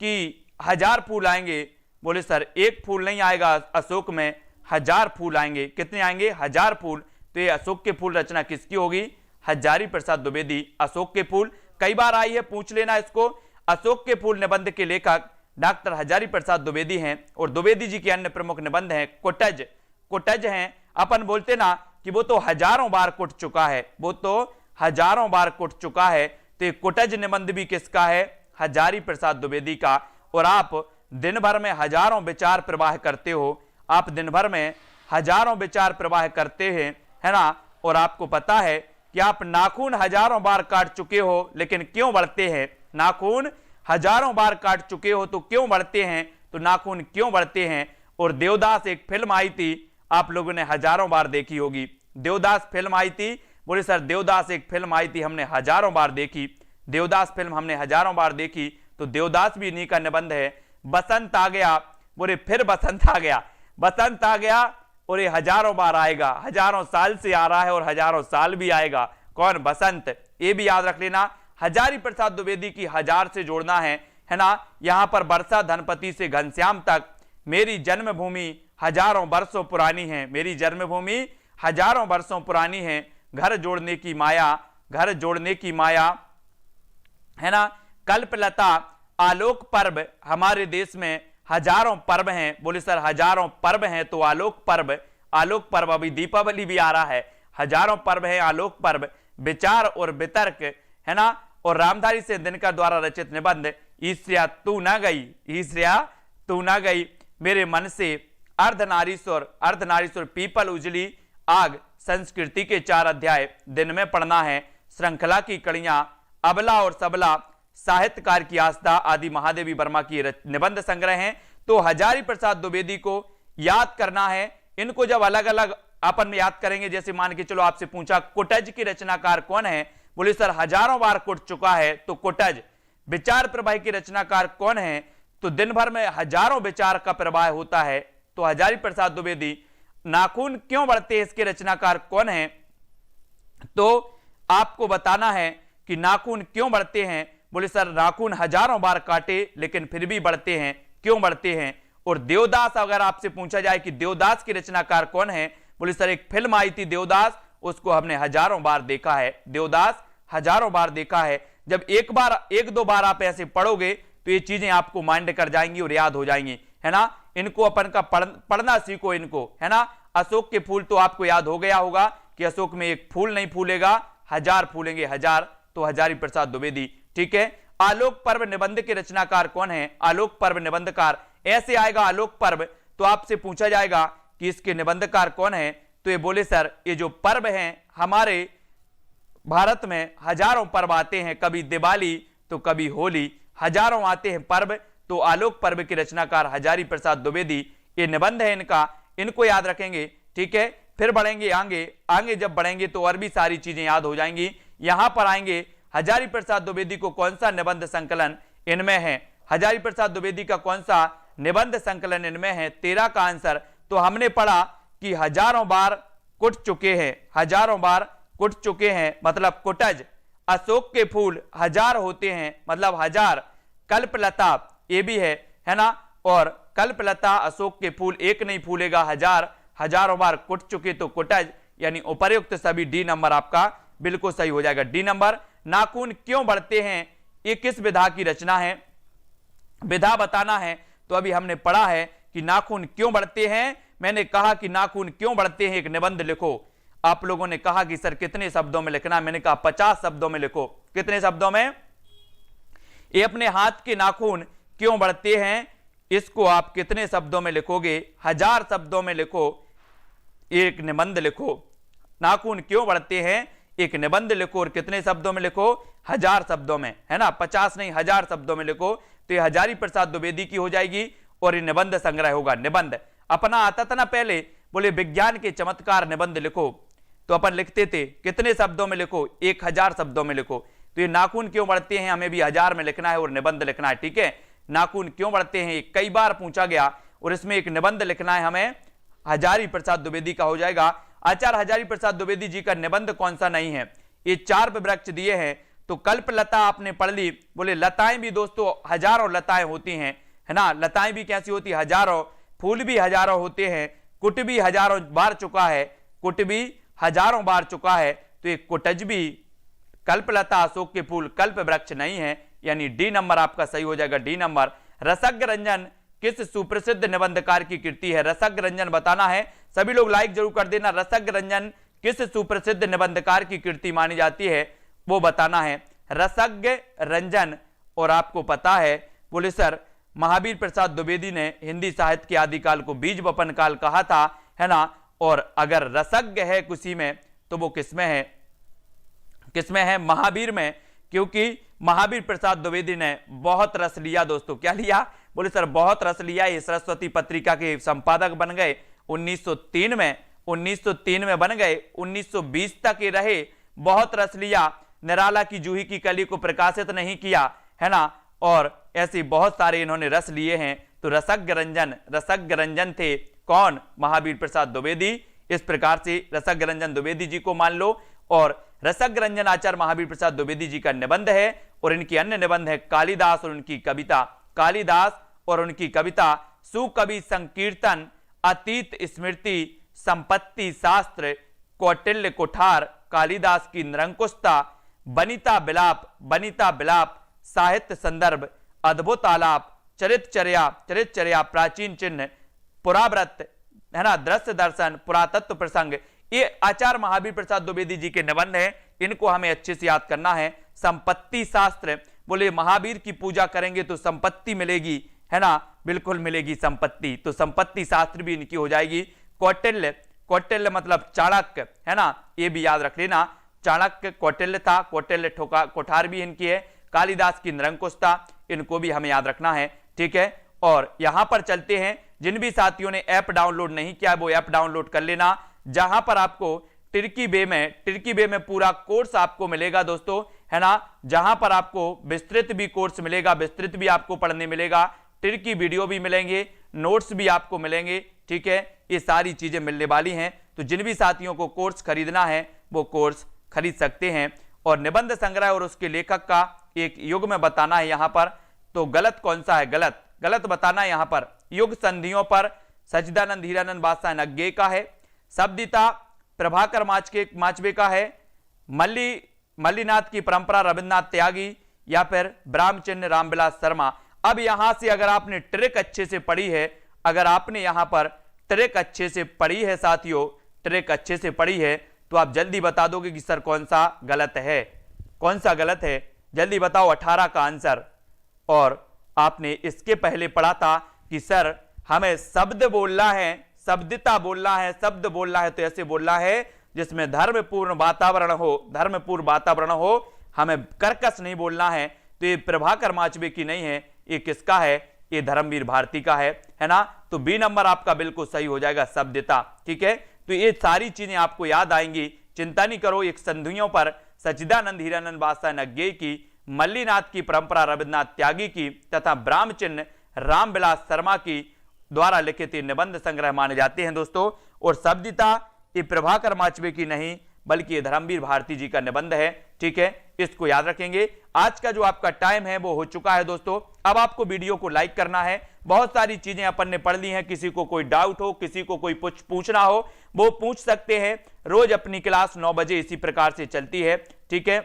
कि 1000 फूल आएंगे? बोले सर एक फूल नहीं आएगा, अशोक में 1000 फूल आएंगे। कितने आएंगे? 1000 फूल। तो ये अशोक के फूल रचना किसकी होगी? हजारी प्रसाद द्विवेदी। अशोक के फूल कई बार आई है, पूछ लेना इसको। अशोक के फूल निबंध के लेखक डॉक्टर हजारी प्रसाद द्विवेदी हैं। और द्विवेदी जी के अन्य प्रमुख निबंध हैं कुटज हैं। अपन बोलते ना कि वो तो हजारों बार कुट चुका है, वो तो हजारों बार कुट चुका है। तो ये कुटज निबंध भी किसका है? हजारी प्रसाद द्विवेदी का। और आप दिन भर में हजारों विचार प्रवाह करते हो, आप दिन भर में हजारों विचार प्रवाह करते हैं, है ना। और आपको पता है कि आप नाखून हजारों बार काट चुके हो, लेकिन क्यों बढ़ते हैं? नाखून हजारों बार काट चुके हो तो क्यों बढ़ते हैं? तो नाखून क्यों बढ़ते हैं? और देवदास एक फिल्म आई थी, आप लोगों ने हजारों बार देखी होगी। देवदास फिल्म आई थी? बोले सर देवदास एक फिल्म आई थी, हमने हजारों बार देखी। देवदास फिल्म हमने हजारों बार देखी। तो देवदास भी इन्हीं का निबंध है। बसंत आ गया, बोले फिर बसंत आ गया, बसंत आ गया और ये हजारों बार आएगा, हजारों साल से आ रहा है और हजारों साल भी आएगा। कौन? बसंत। ये भी याद रख लेना। हजारी प्रसाद द्विवेदी की 1000 से जोड़ना है ना। यहां पर वर्षा धनपति से घनश्याम तक, मेरी जन्मभूमि हजारों वर्षों पुरानी है, मेरी जन्मभूमि हजारों वर्षों पुरानी है, घर जोड़ने की माया, घर जोड़ने की माया, है ना। कल्पलता, आलोक पर्व, हमारे देश में हजारों पर्व हैं। बोले सर हजारों पर्व हैं तो आलोक पर्व, अभी दीपावली भी आ रहा है, हजारों पर्व है, आलोक पर्व। विचार और वितर्क, है ना। और रामधारी सिंह दिनकर द्वारा रचित निबंध ईश्रिया तू ना गई, ईश्रिया तू ना गई, मेरे मन से, अर्धनारीश्वर, पीपल उजली आग, संस्कृति के 4 अध्याय दिन में पढ़ना है, श्रृंखला की कड़ियां, अबला और सबला, साहित्यकार की आस्था आदि महादेवी वर्मा की निबंध संग्रह हैं। तो हजारी प्रसाद द्विवेदी को याद करना है। इनको जब अलग अलग अपन याद करेंगे, जैसे मान के चलो आपसे पूछा कुटज की रचनाकार कौन है? बोले सर हजारों बार कुट चुका है, तो कुटज। विचार प्रवाह की रचनाकार कौन है? तो दिन भर में हजारों विचार का प्रवाह होता है। तो हजारी प्रसाद द्विवेदी, नाखून क्यों बढ़ते हैं, इसके रचनाकार कौन है? तो आपको बताना है कि नाखून क्यों बढ़ते हैं। बोले सर नाखून हजारों बार काटे लेकिन फिर भी बढ़ते हैं, क्यों बढ़ते हैं? और देवदास, अगर आपसे पूछा जाए कि देवदास की रचनाकार कौन है, बोले सर एक फिल्म आई थी देवदास, उसको हमने हजारों बार देखा है, देवदास हजारों बार देखा है। जब एक दो बार आप ऐसे पढ़ोगे तो ये चीजें आपको माइंड कर जाएंगी और याद हो जाएंगी, है ना। इनको अपन का पढ़ना सीखो इनको, है ना। अशोक के फूल तो आपको याद हो गया होगा कि अशोक में एक फूल नहीं फूलेगा, हजार फूलेंगे, हजार। तो हजारी प्रसाद द्विवेदी, ठीक है। आलोक पर्व निबंध के रचनाकार कौन है? आलोक पर्व निबंधकार, ऐसे आएगा आलोक पर्व तो आपसे पूछा जाएगा कि इसके निबंधकार कौन है, तो ये बोले सर ये जो पर्व हैं हमारे भारत में हजारों पर्व आते हैं, कभी दिवाली तो कभी होली, हजारों आते हैं पर्व। तो आलोक पर्व के रचनाकार हजारी प्रसाद द्विवेदी, ये निबंध है इनका, इनको याद रखेंगे, ठीक है। फिर बढ़ेंगे आगे जब बढ़ेंगे तो और भी सारी चीजें याद हो जाएंगी। यहां पर आएंगे हजारी प्रसाद द्विवेदी को कौन सा निबंध संकलन इनमें है, हजारी प्रसाद द्विवेदी का कौन सा निबंध संकलन इनमें है? 13 का आंसर तो हमने पढ़ा कि हजारों बार कुट चुके हैं, हजारों बार कुट चुके हैं मतलब कुटज। अशोक के फूल हजार होते हैं मतलब हजार। कल्पलता ये भी है ना। और कल्पलता अशोक के फूल एक नहीं फूलेगा, हजार, हजारों बार कुट चुके तो कुटज, यानी उपर्युक्त सभी डी नंबर आपका बिल्कुल सही हो जाएगा, डी नंबर। नाखून क्यों बढ़ते हैं, ये किस विधा की रचना है, विधा बताना है। तो अभी हमने पढ़ा है कि नाखून क्यों बढ़ते हैं, मैंने कहा कि नाखून क्यों बढ़ते हैं एक निबंध लिखो। आप लोगों ने कहा कि सर कितने शब्दों में लिखना, मैंने कहा 50 शब्दों में लिखो। कितने शब्दों में? ये अपने हाथ के नाखून क्यों बढ़ते हैं, इसको आप कितने शब्दों में लिखोगे? 1000 शब्दों में लिखो, एक निबंध लिखो। नाखून क्यों बढ़ते हैं एक निबंध लिखो और कितने शब्दों में लिखो? 1000 शब्दों में, है ना। 50 नहीं 1000 शब्दों में लिखो। तो ये हजारी प्रसाद द्विवेदी की हो जाएगी और ये निबंध संग्रह होगा। निबंध अपना आता था ना पहले, बोले विज्ञान के चमत्कार निबंध लिखो, तो अपन लिखते थे कितने शब्दों में लिखो? 1000 शब्दों में लिखो। तो ये नाखून क्यों बढ़ते हैं हमें भी 1000 में लिखना है और निबंध लिखना है, ठीक है। नाखून क्यों बढ़ते हैं कई बार पूछा गया और इसमें एक निबंध लिखना है हमें, हजारी प्रसाद द्विवेदी का हो जाएगा। आचार्य हजारी प्रसाद द्विवेदी जी का निबंध कौन सा नहीं है? ये 4 वृक्ष दिए हैं। तो कल्पलता आपने पढ़ ली, बोले लताएं भी दोस्तों हजारों लताएं होती हैं, है ना। लताएं भी कैसी होती? हजारों। फूल भी हजारों होते हैं। कुट भी हजारों बार चुका है, कुट भी हजारों बार चुका है। तो एक कुटज भी कल्पलता अशोक के फूल कल्प वृक्ष नहीं है, यानी डी नंबर आपका सही हो जाएगा, डी नंबर। रसज्ञ रंजन किस सुप्रसिद्ध निबंधकार की कृति है? रसज्ञ रंजन बताना है, सभी लोग लाइक जरूर कर देना। रसज्ञ रंजन किस सुप्रसिद्ध निबंधकार की कृति मानी जाती है, वो बताना है। रसज्ञ रंजन, और आपको पता है बोले सर महावीर प्रसाद द्विवेदी ने हिंदी साहित्य के आदिकाल को बीज वपन काल कहा था, है ना। और अगर रसज्ञ है किसी में तो वो किसमें है? किसमें है? महावीर में, क्योंकि महावीर प्रसाद द्विवेदी ने बहुत रस लिया दोस्तों। क्या लिया? बोले सर बहुत रस लिया। ये सरस्वती पत्रिका के संपादक बन गए 1903 में, 1903 में बन गए, 1920 तक ये रहे। बहुत रस लिया, निराला की जूही की कली को प्रकाशित नहीं किया, है ना। और ऐसे बहुत सारे इन्होंने रस लिए हैं। तो रसज्ञ रंजन थे कौन? महावीर प्रसाद द्विवेदी। इस प्रकार से रसज्ञ रंजन द्विवेदी जी को मान लो। और रसज्ञ रंजन आचार्य महावीर प्रसाद द्विवेदी जी का निबंध है और इनकी अन्य निबंध है कालिदास और उनकी कविता, कालिदास और उनकी कविता, सुकवि संकीर्तन, अतीत स्मृति, संपत्ति शास्त्र, कौटिल्य कुठार, कालिदास की निरंकुशता, बनिता बिलाप, साहित्य संदर्भ, अद्भुत आलाप, चरितचर्या, प्राचीन चिन्ह, पुराव्रत, है ना, दृश्य दर्शन, पुरातत्व प्रसंग, ये आचार्य महावीर प्रसाद द्विवेदी जी के निबंध हैं। इनको हमें अच्छे से याद करना है। संपत्ति शास्त्र, बोले महावीर की पूजा करेंगे तो संपत्ति मिलेगी, है ना, बिल्कुल मिलेगी संपत्ति। तो संपत्ति शास्त्र भी इनकी हो जाएगी। कौटिल्य मतलब चाणक्य, है ना, ये भी याद रख लेना। चाणक्य कौटिल्य था, कौटिल्य कुठार भी इनकी है। कालिदास की निरंकुशता, इनको भी हमें याद रखना है, ठीक है। और यहां पर चलते हैं, जिन भी साथियों ने ऐप डाउनलोड नहीं किया वो ऐप डाउनलोड कर लेना, जहां पर आपको टिर्की बे में पूरा कोर्स आपको मिलेगा दोस्तों, है ना। जहां पर आपको विस्तृत भी कोर्स मिलेगा, विस्तृत भी आपको पढ़ने मिलेगा, ट्रिक की वीडियो भी मिलेंगे, नोट्स भी आपको मिलेंगे, ठीक है। ये सारी चीजें मिलने वाली हैं। तो जिन भी साथियों को कोर्स खरीदना है वो कोर्स खरीद सकते हैं। और निबंध संग्रह और उसके लेखक का एक युग में बताना है यहाँ पर, तो गलत कौन सा है, गलत बताना है यहाँ पर। युग संधियों पर सच्चिदानंद हीरानंद बादशाह नग्गे का है, शब्दिता प्रभाकर माचवे का है, मल्लीनाथ की परंपरा रविन्द्रनाथ त्यागी, या फिर ब्रह्मचिन्ह रामविलास शर्मा। अब यहां से अगर आपने ट्रिक अच्छे से पढ़ी है, अगर आपने यहां पर ट्रिक अच्छे से पढ़ी है साथियों, ट्रिक अच्छे से पढ़ी है, तो आप जल्दी बता दोगे कि सर कौन सा गलत है, कौन सा गलत है, जल्दी बताओ 18 का आंसर। और आपने इसके पहले पढ़ा था कि सर हमें शब्द बोलना है, शब्दिता बोलना है, शब्द बोलना है, तो ऐसे बोलना है जिसमें धर्मपूर्ण वातावरण हो, धर्मपूर्ण वातावरण हो, हमें कर्कश नहीं बोलना है। तो ये प्रभाकर माचवे की नहीं है, ये किसका है, ये धर्मवीर भारती का है ना। तो बी नंबर आपका बिल्कुल सही हो जाएगा, शब्दिता, ठीक है। तो ये सारी चीजें आपको याद आएंगी, चिंता नहीं करो। एक संधियों पर सच्चिदानंद हीरानंद बादशाह नग्गे की, मल्लीनाथ की परंपरा रविन्द्रनाथ त्यागी की तथा ब्रह्मचिन्ह रामविलास शर्मा की द्वारा लिखित निबंध संग्रह माने जाते हैं दोस्तों। और शब्दिता ये प्रभाकर माचवे की नहीं बल्कि ये धर्मवीर भारती जी का निबंध है, ठीक है, इसको याद रखेंगे। आज का जो आपका टाइम है वो हो चुका है दोस्तों। अब आपको वीडियो को लाइक करना है। बहुत सारी चीजें अपन ने पढ़ ली हैं, किसी को कोई डाउट हो, किसी को कोई पूछना हो वो पूछ सकते हैं। रोज अपनी क्लास 9 बजे इसी प्रकार से चलती है, ठीक है।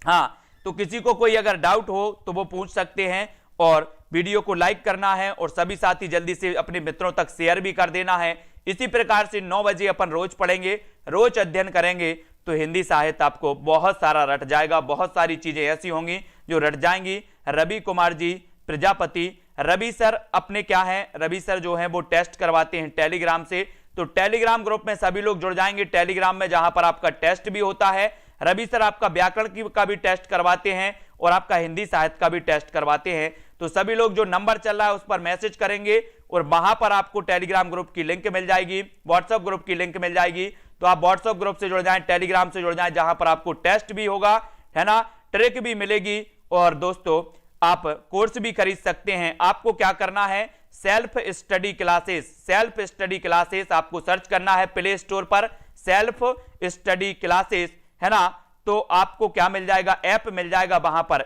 हाँ, तो किसी को कोई अगर डाउट हो तो वो पूछ सकते हैं। और वीडियो को लाइक करना है और सभी साथी जल्दी से अपने मित्रों तक शेयर भी कर देना है। इसी प्रकार से 9 बजे अपन रोज पढ़ेंगे, रोज अध्ययन करेंगे, तो हिंदी साहित्य आपको बहुत सारा रट जाएगा। बहुत सारी चीजें ऐसी होंगी जो रट जाएंगी। रवि कुमार जी प्रजापति, रवि सर अपने क्या है, रवि सर जो है वो टेस्ट करवाते हैं टेलीग्राम से, तो टेलीग्राम ग्रुप में सभी लोग जुड़ जाएंगे टेलीग्राम में, जहां पर आपका टेस्ट भी होता है। रवि सर आपका व्याकरण का भी टेस्ट करवाते हैं और आपका हिंदी साहित्य का भी टेस्ट करवाते हैं। तो सभी लोग जो नंबर चल रहा है उस पर मैसेज करेंगे और वहां पर आपको टेलीग्राम ग्रुप की लिंक मिल जाएगी, व्हाट्सएप ग्रुप की लिंक मिल जाएगी। तो आप व्हाट्सएप ग्रुप से जुड़ जाएं, टेलीग्राम से जुड़ जाएं, जहां पर आपको टेस्ट भी होगा, है ना, ट्रिक भी मिलेगी। और दोस्तों आप कोर्स भी खरीद सकते हैं। आपको क्या करना है, self study classes, self study classes आपको सर्च करना है प्ले स्टोर पर, सेल्फ स्टडी क्लासेस, है ना। तो आपको क्या मिल जाएगा, ऐप मिल जाएगा, वहां पर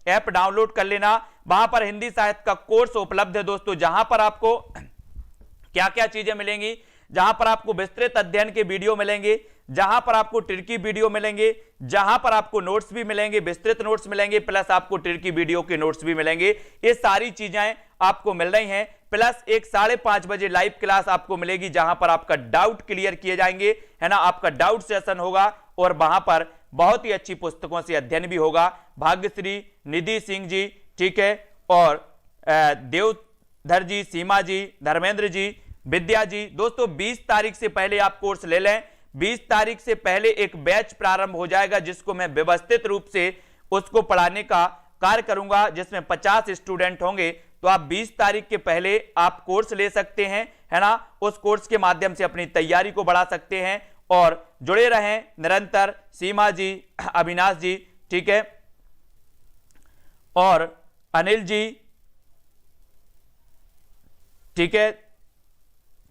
ऐप डाउनलोड कर लेना। वहां पर हिंदी साहित्य का कोर्स उपलब्ध है दोस्तों, जहां पर आपको क्या क्या चीजें मिलेंगी, जहां पर आपको विस्तृत अध्ययन के वीडियो मिलेंगे, जहां पर आपको ट्रिकी वीडियो मिलेंगे, जहां पर आपको नोट्स भी मिलेंगे, विस्तृत नोट्स मिलेंगे, प्लस आपको ट्रिकी वीडियो के नोट्स भी मिलेंगे। ये सारी चीजें आपको मिल रही हैं। प्लस एक 5:30 बजे लाइव क्लास आपको मिलेगी, जहां पर आपका डाउट क्लियर किए जाएंगे, है ना, आपका डाउट सेशन होगा। और वहां पर बहुत ही अच्छी पुस्तकों से अध्ययन भी होगा। भाग्यश्री, निधि सिंह जी, ठीक है, और देवधर जी, सीमा जी, धर्मेंद्र जी, विद्या जी। दोस्तों 20 तारीख से पहले आप कोर्स ले लें। 20 तारीख से पहले एक बैच प्रारंभ हो जाएगा, जिसको मैं व्यवस्थित रूप से उसको पढ़ाने का कार्य करूंगा, जिसमें 50 स्टूडेंट होंगे। तो आप 20 तारीख के पहले आप कोर्स ले सकते हैं, है ना। उस कोर्स के माध्यम से अपनी तैयारी को बढ़ा सकते हैं और जुड़े रहें निरंतर। सीमा जी, अविनाश जी, ठीक है, और अनिल जी, ठीक है,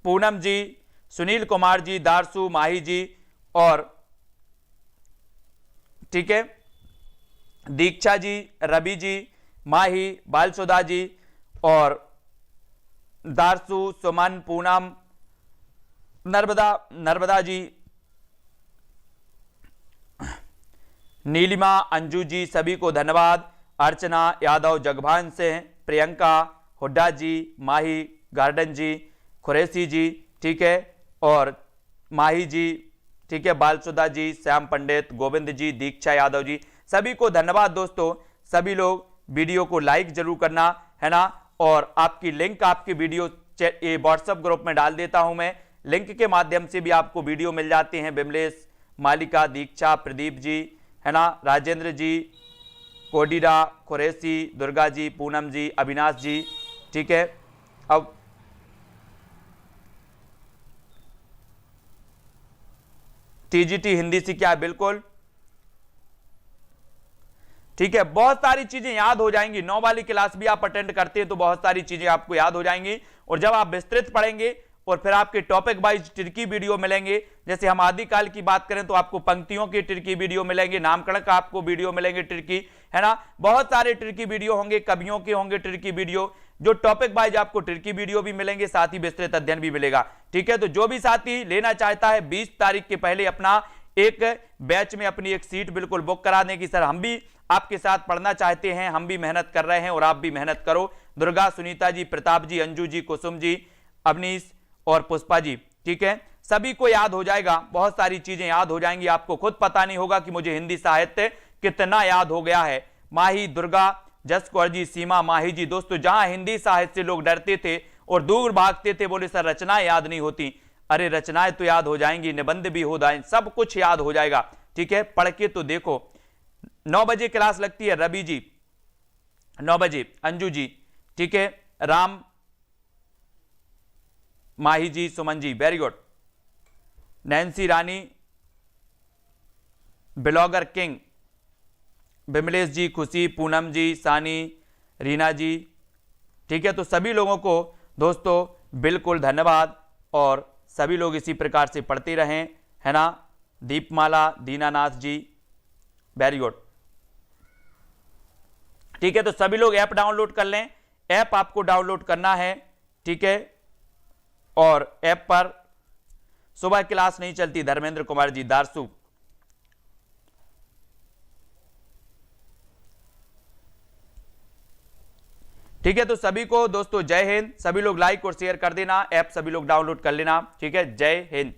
पूनम जी, सुनील कुमार जी, दारसू, माही जी, और ठीक है, दीक्षा जी, रवि जी, माही, बालसुधा जी, और दारसू, सुमन, पूनम, नर्मदा जी, नीलिमा, अंजू जी, सभी को धन्यवाद। अर्चना यादव, जगभान से, प्रियंका, हुड्डा जी, माही, गार्डन जी, खुरेसी जी, ठीक है, और माही जी, ठीक है, बालसुधा जी, श्याम पंडित, गोविंद जी, दीक्षा यादव जी, सभी को धन्यवाद। दोस्तों सभी लोग वीडियो को लाइक जरूर करना, है ना। और आपकी लिंक आपकी वीडियो व्हाट्सएप ग्रुप में डाल देता हूं मैं, लिंक के माध्यम से भी आपको वीडियो मिल जाते हैं। बिमलेश, मालिका, दीक्षा, प्रदीप जी, है ना, राजेंद्र जी, कोडिरा, कुरैशी, दुर्गा जी, पूनम जी, अविनाश जी, ठीक है। अब टीजीटी हिंदी से क्या है, बिल्कुल ठीक है, बहुत सारी चीजें याद हो जाएंगी। 9 वाली क्लास भी आप अटेंड करते हैं तो बहुत सारी चीजें आपको याद हो जाएंगी। और जब आप विस्तृत पढ़ेंगे और फिर आपके टॉपिक वाइज ट्रिकी वीडियो मिलेंगे, जैसे हम आदिकाल की बात करें तो आपको पंक्तियों की ट्रिकी वीडियो मिलेंगे, नामकरण का आपको वीडियो मिलेंगे ट्रिकी, है ना, बहुत सारे ट्रिकी वीडियो होंगे, कवियों के होंगे ट्रिकी वीडियो, जो टॉपिक वाइज आपको ट्रिकी वीडियो भी मिलेंगे, साथ ही विस्तृत अध्ययन भी मिलेगा। ठीक है, तो जो भी साथी लेना चाहता है 20 तारीख के पहले अपना एक बैच में अपनी एक सीट बिल्कुल बुक करा दें कि सर हम भी आपके साथ पढ़ना चाहते हैं, हम भी मेहनत कर रहे हैं और आप भी मेहनत करो। दुर्गा, सुनीता जी, प्रताप जी, अंजू जी, कुसुम जी, अवनीश और पुष्पा जी, ठीक है, सभी को याद हो जाएगा, बहुत सारी चीजें याद हो जाएंगी। आपको खुद पता नहीं होगा कि मुझे हिंदी साहित्य कितना याद हो गया है। माही, दुर्गा, जस कौर जी, सीमा, माही जी, दोस्तों जहां हिंदी साहित्य से लोग डरते थे और दूर भागते थे, बोले सर रचनाएं याद नहीं होती, अरे रचनाएं तो याद हो जाएंगी, निबंध भी हो जाए, सब कुछ याद हो जाएगा। ठीक है, पढ़ के तो देखो। 9 बजे क्लास लगती है, रवि जी 9 बजे, अंजू जी, ठीक है, राम, माही जी, Suman ji, very good, Nancy रानी, ब्लॉगर किंग, बिमलेश जी, खुशी, पूनम जी, सानी, रीना जी, ठीक है, तो सभी लोगों को दोस्तों बिल्कुल धन्यवाद और सभी लोग इसी प्रकार से पढ़ते रहें, है ना। दीपमाला, दीनानाथ जी, वेरी गुड, ठीक है, तो सभी लोग ऐप डाउनलोड कर लें। ऐप आपको डाउनलोड करना है, ठीक है, और ऐप पर सुबह क्लास नहीं चलती, धर्मेंद्र कुमार जी, दारसू, ठीक है, तो सभी को दोस्तों जय हिंद। सभी लोग लाइक और शेयर कर देना, ऐप सभी लोग डाउनलोड कर लेना, ठीक है, जय हिंद।